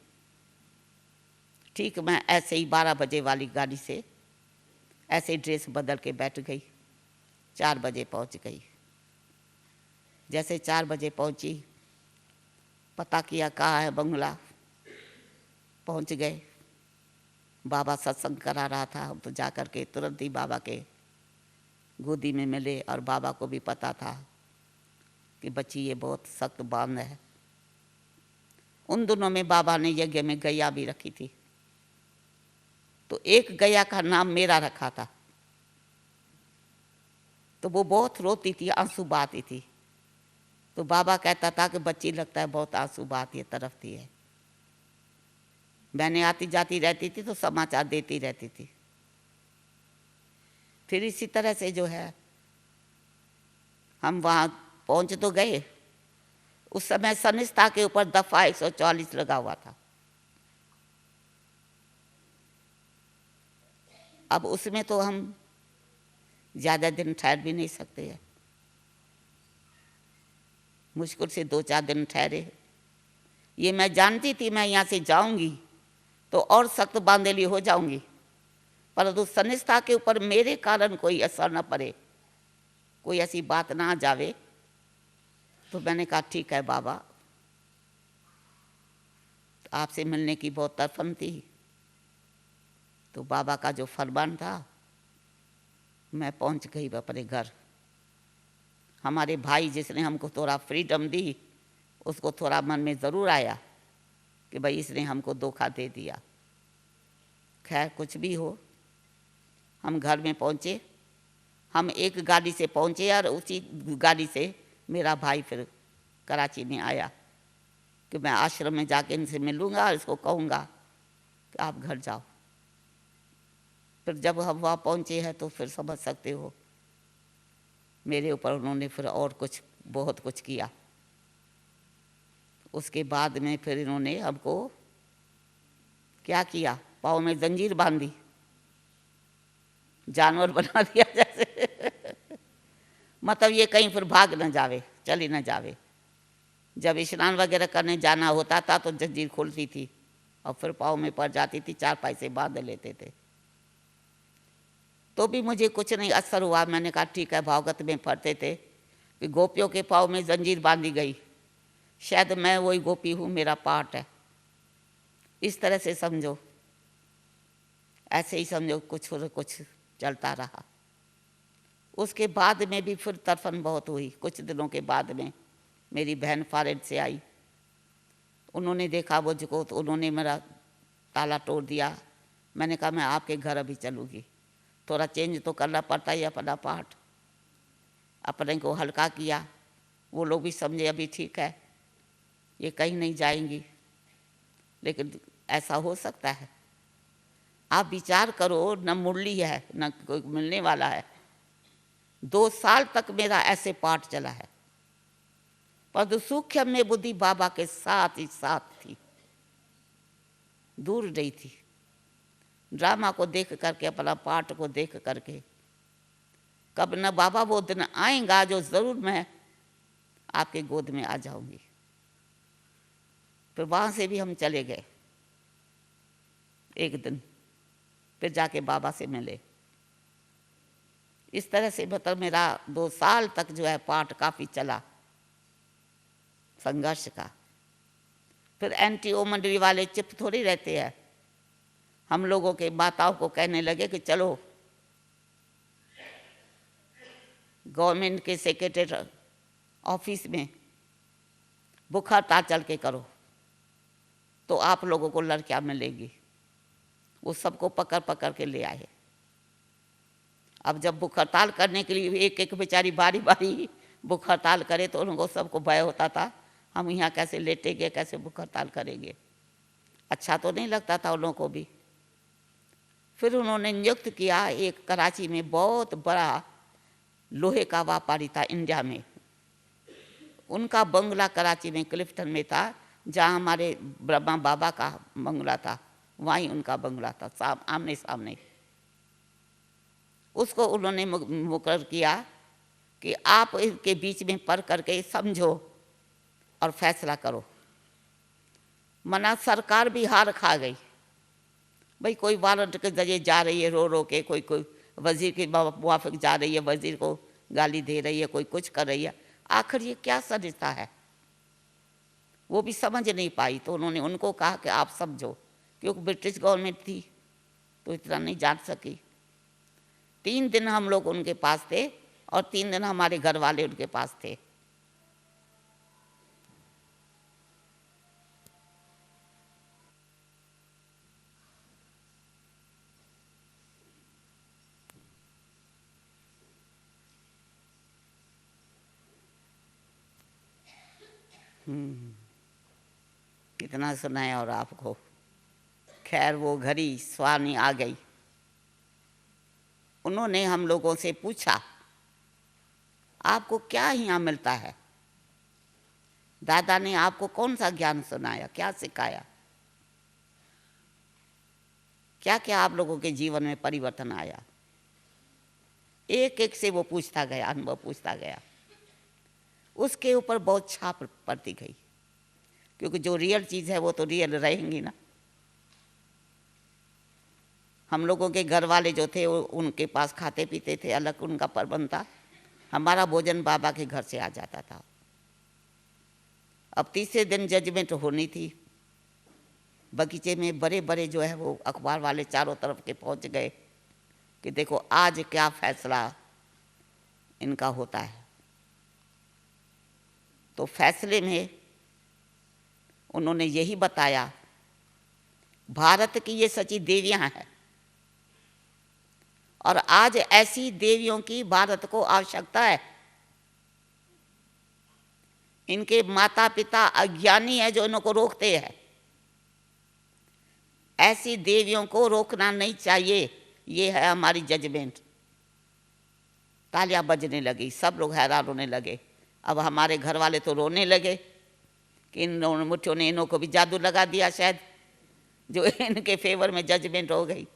ठीक मैं ऐसे ही 12 बजे वाली गाड़ी से ऐसे ही ड्रेस बदल के बैठ गई, 4 बजे पहुंच गई। जैसे 4 बजे पहुंची, पता किया कहाँ है बंगला, पहुंच गए। बाबा सत्संग करा रहा था, हम तो जा कर के तुरंत ही बाबा के गोदी में मिले, और बाबा को भी पता था कि बच्ची ये बहुत सख्त बांध है। उन दिनों में बाबा ने यज्ञ में गैया भी रखी थी, तो एक गैया का नाम मेरा रखा था। तो वो बहुत रोती थी, आंसू बहाती थी, तो बाबा कहता था कि बच्ची लगता है बहुत आंसू बहाती है, तड़पती है। मैंने आती जाती रहती थी तो समाचार देती रहती थी। फिर इसी तरह से जो है हम वहाँ पहुँच तो गए। उस समय सनिस्ता के ऊपर दफा 144 लगा हुआ था। अब उसमें तो हम ज़्यादा दिन ठहर भी नहीं सकते हैं, मुश्किल से 2-4 दिन ठहरे। ये मैं जानती थी मैं यहाँ से जाऊंगी तो और सख्त बांधेली हो जाऊंगी, परंतु सनिष्ठा के ऊपर मेरे कारण कोई असर न पड़े, कोई ऐसी बात ना आ जावे। तो मैंने कहा ठीक है बाबा, आपसे मिलने की बहुत तड़फन थी। तो बाबा का जो फरमान था, मैं पहुंच गई अपने घर। हमारे भाई जिसने हमको थोड़ा फ्रीडम दी, उसको थोड़ा मन में ज़रूर आया कि भाई इसने हमको धोखा दे दिया। खैर कुछ भी हो, हम घर में पहुँचे। हम एक गाड़ी से पहुँचे और उसी गाड़ी से मेरा भाई फिर कराची में आया कि मैं आश्रम में जाके इनसे मिलूँगा और इसको कहूँगा कि आप घर जाओ। फिर जब हम वहाँ पहुँचे हैं तो फिर समझ सकते हो मेरे ऊपर उन्होंने फिर और कुछ बहुत कुछ किया। उसके बाद में फिर इन्होंने हमको क्या किया, पाँव में जंजीर बांधी, जानवर बना दिया जैसे मतलब ये कहीं फिर भाग न जावे, चली न जावे। जब स्नान वगैरह करने जाना होता था तो जंजीर खुलती थी और फिर पाँव में पड़ जाती थी, 4 पैसे बांध लेते थे। तो भी मुझे कुछ नहीं असर हुआ। मैंने कहा ठीक है, भागवत में पढ़ते थे कि गोपियों के पाँव में जंजीर बांधी गई, शायद मैं वही गोपी हूँ, मेरा पार्ट है। इस तरह से समझो, ऐसे ही समझो, कुछ चलता रहा। उसके बाद में भी फिर तड़फन बहुत हुई। कुछ दिनों के बाद में मेरी बहन फॉरेन से आई, उन्होंने देखा मुझको तो उन्होंने मेरा ताला तोड़ दिया। मैंने कहा मैं आपके घर अभी चलूँगी, थोड़ा चेंज तो करना पड़ता ही अपना पार्ट। अपने को हल्का किया, वो लोग भी समझे अभी ठीक है, ये कहीं नहीं जाएंगी। लेकिन ऐसा हो सकता है? आप विचार करो, न मुरली है न कोई मिलने वाला है। 2 साल तक मेरा ऐसे पाठ चला है, पर सूक्ष्म में बुद्धि बाबा के साथ ही साथ थी, दूर नहीं थी। ड्रामा को देख करके, अपना पाठ को देख करके, कब न बाबा वो दिन आएगा जो ज़रूर मैं आपके गोद में आ जाऊंगी। फिर वहाँ से भी हम चले गए एक दिन, फिर जाके बाबा से मिले। इस तरह से मतलब मेरा 2 साल तक जो है पाठ काफ़ी चला संघर्ष का। फिर NTO मंडली वाले चुप थोड़ी रहते हैं, हम लोगों के माताओं को कहने लगे कि चलो गवर्नमेंट के सेक्रेटरी ऑफिस में भूख हड़ताल चल के करो तो आप लोगों को लड़कियां मिलेंगी। वो सबको पकड़ पकड़ के ले आए। अब जब भूख हड़ताल करने के लिए एक एक बेचारी बारी बारी भूख हड़ताल करे तो उनको सबको भय होता था, हम यहाँ कैसे लेटेंगे, कैसे भूख हड़ताल करेंगे। अच्छा तो नहीं लगता था उन लोगों को भी। फिर उन्होंने नियुक्त किया, एक कराची में बहुत बड़ा लोहे का व्यापारी था इंडिया में, उनका बंगला कराची में क्लिफ्टन में था, जहाँ हमारे ब्रह्मा बाबा का बंगला था वहीं उनका बंगला था, आमने सामने। उसको उन्होंने मुकर्रर किया कि आप इनके बीच में पढ़ करके समझो और फैसला करो। मना सरकार भी हार खा गई। भाई कोई वारंट के जरिए जा रही है रो रो के, कोई वजीर के मुआफिक जा रही है, वजीर को गाली दे रही है, कोई कुछ कर रही है। आखिर ये क्या सरिता है, वो भी समझ नहीं पाई। तो उन्होंने उनको कहा कि आप समझो, क्योंकि ब्रिटिश गवर्नमेंट थी तो इतना नहीं जान सकी। 3 दिन हम लोग उनके पास थे और 3 दिन हमारे घर वाले उनके पास थे। कितना सुनाया और आपको। खैर वो घड़ी स्वामी आ गई। उन्होंने हम लोगों से पूछा आपको क्या यहाँ मिलता है। दादा ने आपको कौन सा ज्ञान सुनाया, क्या सिखाया, क्या क्या आप लोगों के जीवन में परिवर्तन आया। एक एक से वो पूछता गया, अनुभव पूछता गया। उसके ऊपर बहुत छाप पड़ती गई, क्योंकि जो रियल चीज़ है वो तो रियल रहेंगी ना। हम लोगों के घर वाले जो थे वो उनके पास खाते पीते थे, अलग उनका प्रबंध था। हमारा भोजन बाबा के घर से आ जाता था। अब तीसरे दिन जजमेंट होनी थी। बगीचे में बड़े बड़े जो है वो अखबार वाले चारों तरफ के पहुंच गए कि देखो आज क्या फैसला इनका होता है। तो फैसले में उन्होंने यही बताया, भारत की ये सच्ची देवियां हैं और आज ऐसी देवियों की भारत को आवश्यकता है। इनके माता पिता अज्ञानी है जो इनको रोकते हैं। ऐसी देवियों को रोकना नहीं चाहिए, ये है हमारी जजमेंट। तालियां बजने लगी, सब लोग हैरान होने लगे। अब हमारे घर वाले तो रोने लगे कि इन मुठियों ने इन्हों को भी जादू लगा दिया शायद, जो इनके फेवर में जजमेंट हो गई।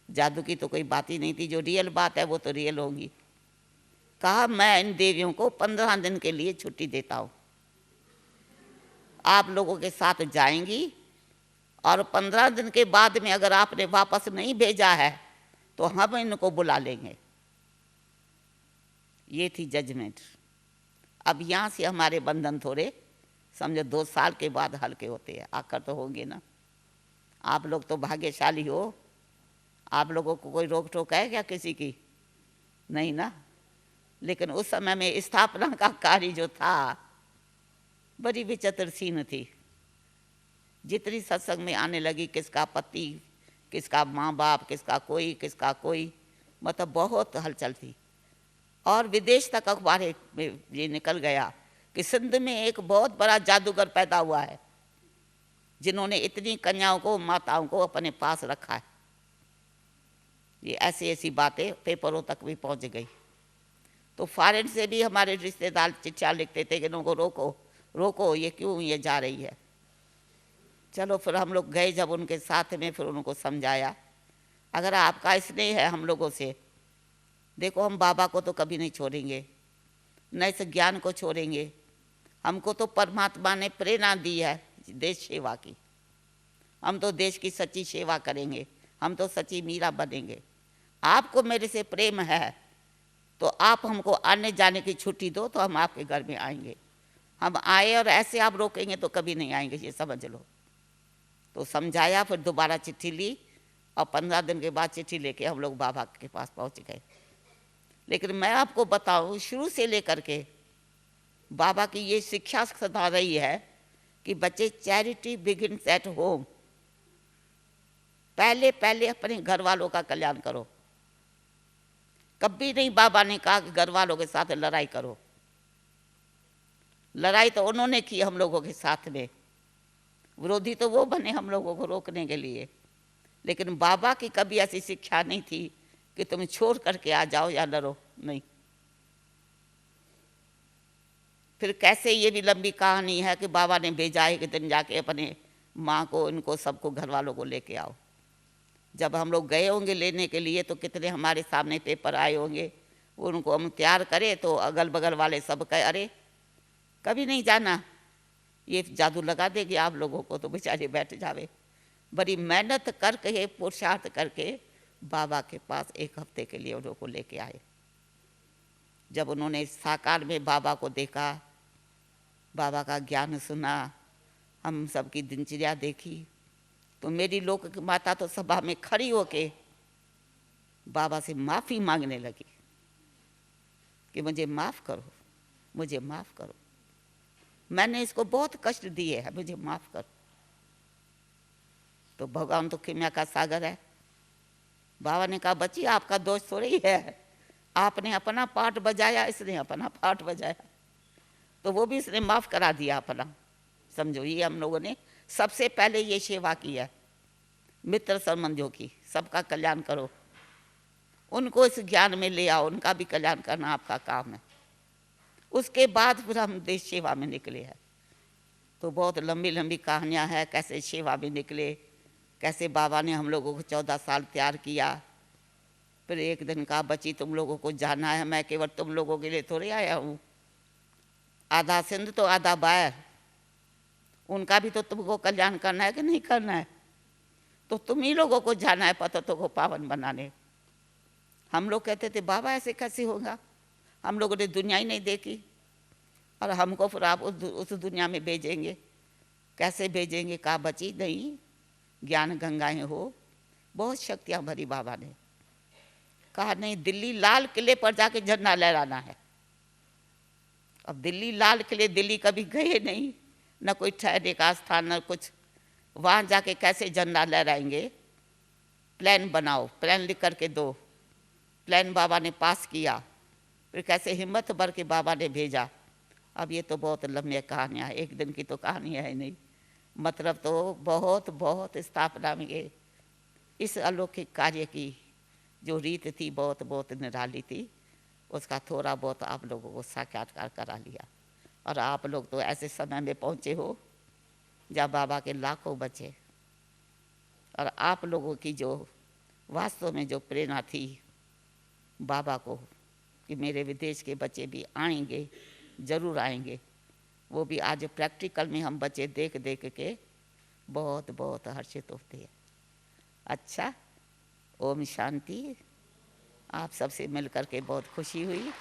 जादू की तो कोई बात ही नहीं थी, जो रियल बात है वो तो रियल होगी। कहा मैं इन देवियों को 15 दिन के लिए छुट्टी देता हूँ, आप लोगों के साथ जाएंगी और 15 दिन के बाद में अगर आपने वापस नहीं भेजा है तो हम इनको बुला लेंगे। ये थी जजमेंट। अब यहाँ से हमारे बंधन थोड़े समझो 2 साल के बाद हल्के होते हैं, आकर तो होंगे ना। आप लोग तो भाग्यशाली हो, आप लोगों को कोई रोक टोक है क्या किसी की? नहीं ना। लेकिन उस समय में स्थापना का कार्य जो था बड़ी विचित्र सीन थी। जितनी सत्संग में आने लगी, किसका पति, किसका माँ बाप, किसका कोई, मतलब बहुत हलचल थी। और विदेश तक अखबार में ये निकल गया कि सिंध में एक बहुत बड़ा जादूगर पैदा हुआ है जिन्होंने इतनी कन्याओं को, माताओं को अपने पास रखा है। ये ऐसी ऐसी बातें पेपरों तक भी पहुंच गई। तो फॉरेन से भी हमारे रिश्तेदार चिट्ठियाँ लिखते थे कि इनको रोको रोको, ये क्यों ये जा रही है। चलो फिर हम लोग गए जब उनके साथ में, फिर उनको समझाया अगर आपका स्नेह है हम लोगों से, देखो हम बाबा को तो कभी नहीं छोड़ेंगे, न इस ज्ञान को छोड़ेंगे। हमको तो परमात्मा ने प्रेरणा दी है देश सेवा की, हम तो देश की सच्ची सेवा करेंगे, हम तो सच्ची मीरा बनेंगे। आपको मेरे से प्रेम है तो आप हमको आने जाने की छुट्टी दो तो हम आपके घर में आएंगे। हम आए और ऐसे आप रोकेंगे तो कभी नहीं आएंगे, ये समझ लो। तो समझाया, फिर दोबारा चिट्ठी ली और 15 दिन के बाद चिट्ठी लेके हम लोग बाबा के पास पहुंच गए। लेकिन मैं आपको बताऊं, शुरू से लेकर के बाबा की ये शिक्षा सदा रही है कि बच्चे, चैरिटी बिगिन्स एट होम। पहले पहले अपने घर वालों का कल्याण करो। कभी नहीं बाबा ने कहा कि घर वालों के साथ लड़ाई करो। लड़ाई तो उन्होंने की हम लोगों के साथ में, विरोधी तो वो बने हम लोगों को रोकने के लिए। लेकिन बाबा की कभी ऐसी शिक्षा नहीं थी कि तुम छोड़ करके आ जाओ या लड़ो, नहीं। फिर कैसे, ये भी लंबी कहानी है कि बाबा ने भेजा एक दिन जाके अपने माँ को, इनको सबको, घर वालों को लेके आओ। जब हम लोग गए होंगे लेने के लिए तो कितने हमारे सामने पेपर आए होंगे, उनको हम तैयार करें तो अगल बगल वाले सब कहे, अरे कभी नहीं जाना, ये जादू लगा देगी आप लोगों को, तो बेचारे बैठ जावे। बड़ी मेहनत करके, पुरुषार्थ करके बाबा के पास एक हफ्ते के लिए उन लोगों को लेके आए। जब उन्होंने साकार में बाबा को देखा, बाबा का ज्ञान सुना, हम सबकी दिनचर्या देखी, तो मेरी लोक की माता तो सभा में खड़ी होके बाबा से माफ़ी मांगने लगी कि मुझे माफ़ करो, मुझे माफ़ करो, मैंने इसको बहुत कष्ट दिए है, मुझे माफ़ करो। तो भगवान तो क्षमा का सागर है। बाबा ने कहा, बच्ची आपका दोष थोड़ी ही है, आपने अपना पाठ बजाया, इसने अपना पाठ बजाया, तो वो भी इसने माफ़ करा दिया अपना। समझो, ये हम लोगों ने सबसे पहले ये सेवा की है, मित्र संबंधियों की, सबका कल्याण करो, उनको इस ज्ञान में ले आओ, उनका भी कल्याण करना आपका काम है। उसके बाद फिर हम देश सेवा में निकले हैं। तो बहुत लंबी लंबी कहानियाँ हैं, कैसे सेवा में निकले, कैसे बाबा ने हम लोगों को 14 साल तैयार किया। फिर एक दिन कहा, बच्ची तुम लोगों को जाना है, मैं केवल तुम लोगों के लिए थोड़ी आया हूँ, आधा सिंध तो आधा बाहर, उनका भी तो तुमको कल्याण करना है कि नहीं करना है, तो तुम ही लोगों को जाना है पतितों को पावन बनाने। हम लोग कहते थे, बाबा ऐसे कैसे होगा, हम लोगों ने दुनिया ही नहीं देखी और हमको फिर आप उस दुनिया में भेजेंगे, कैसे भेजेंगे। कहा, बची नहीं, ज्ञान गंगाएं हो, बहुत शक्तियाँ भरी बाबा ने। कहा, नहीं, दिल्ली लाल किले पर जाके झंडा लहराना है। अब दिल्ली लाल किले, दिल्ली कभी गए नहीं, न कोई ठहरने का स्थान, न कुछ, वहाँ जाके कैसे झंडा लहराएंगे। प्लान बनाओ, प्लान लिख करके दो। प्लान बाबा ने पास किया, फिर कैसे हिम्मत भर के बाबा ने भेजा। अब ये तो बहुत लंबी कहानियाँ है, एक दिन की तो कहानी है नहीं, मतलब तो बहुत बहुत स्थापना में इस अलौकिक कार्य की जो रीत थी बहुत बहुत निराली थी, उसका थोड़ा बहुत आप लोगों को साक्षात्कार करा लिया। और आप लोग तो ऐसे समय में पहुँचे हो जब बाबा के लाखों बच्चे, और आप लोगों की जो वास्तव में जो प्रेरणा थी बाबा को कि मेरे विदेश के बच्चे भी आएंगे, ज़रूर आएंगे, वो भी आज प्रैक्टिकल में हम बच्चे देख देख के बहुत बहुत हर्षित होते हैं। अच्छा, ओम शांति। आप सबसे मिल कर के बहुत खुशी हुई।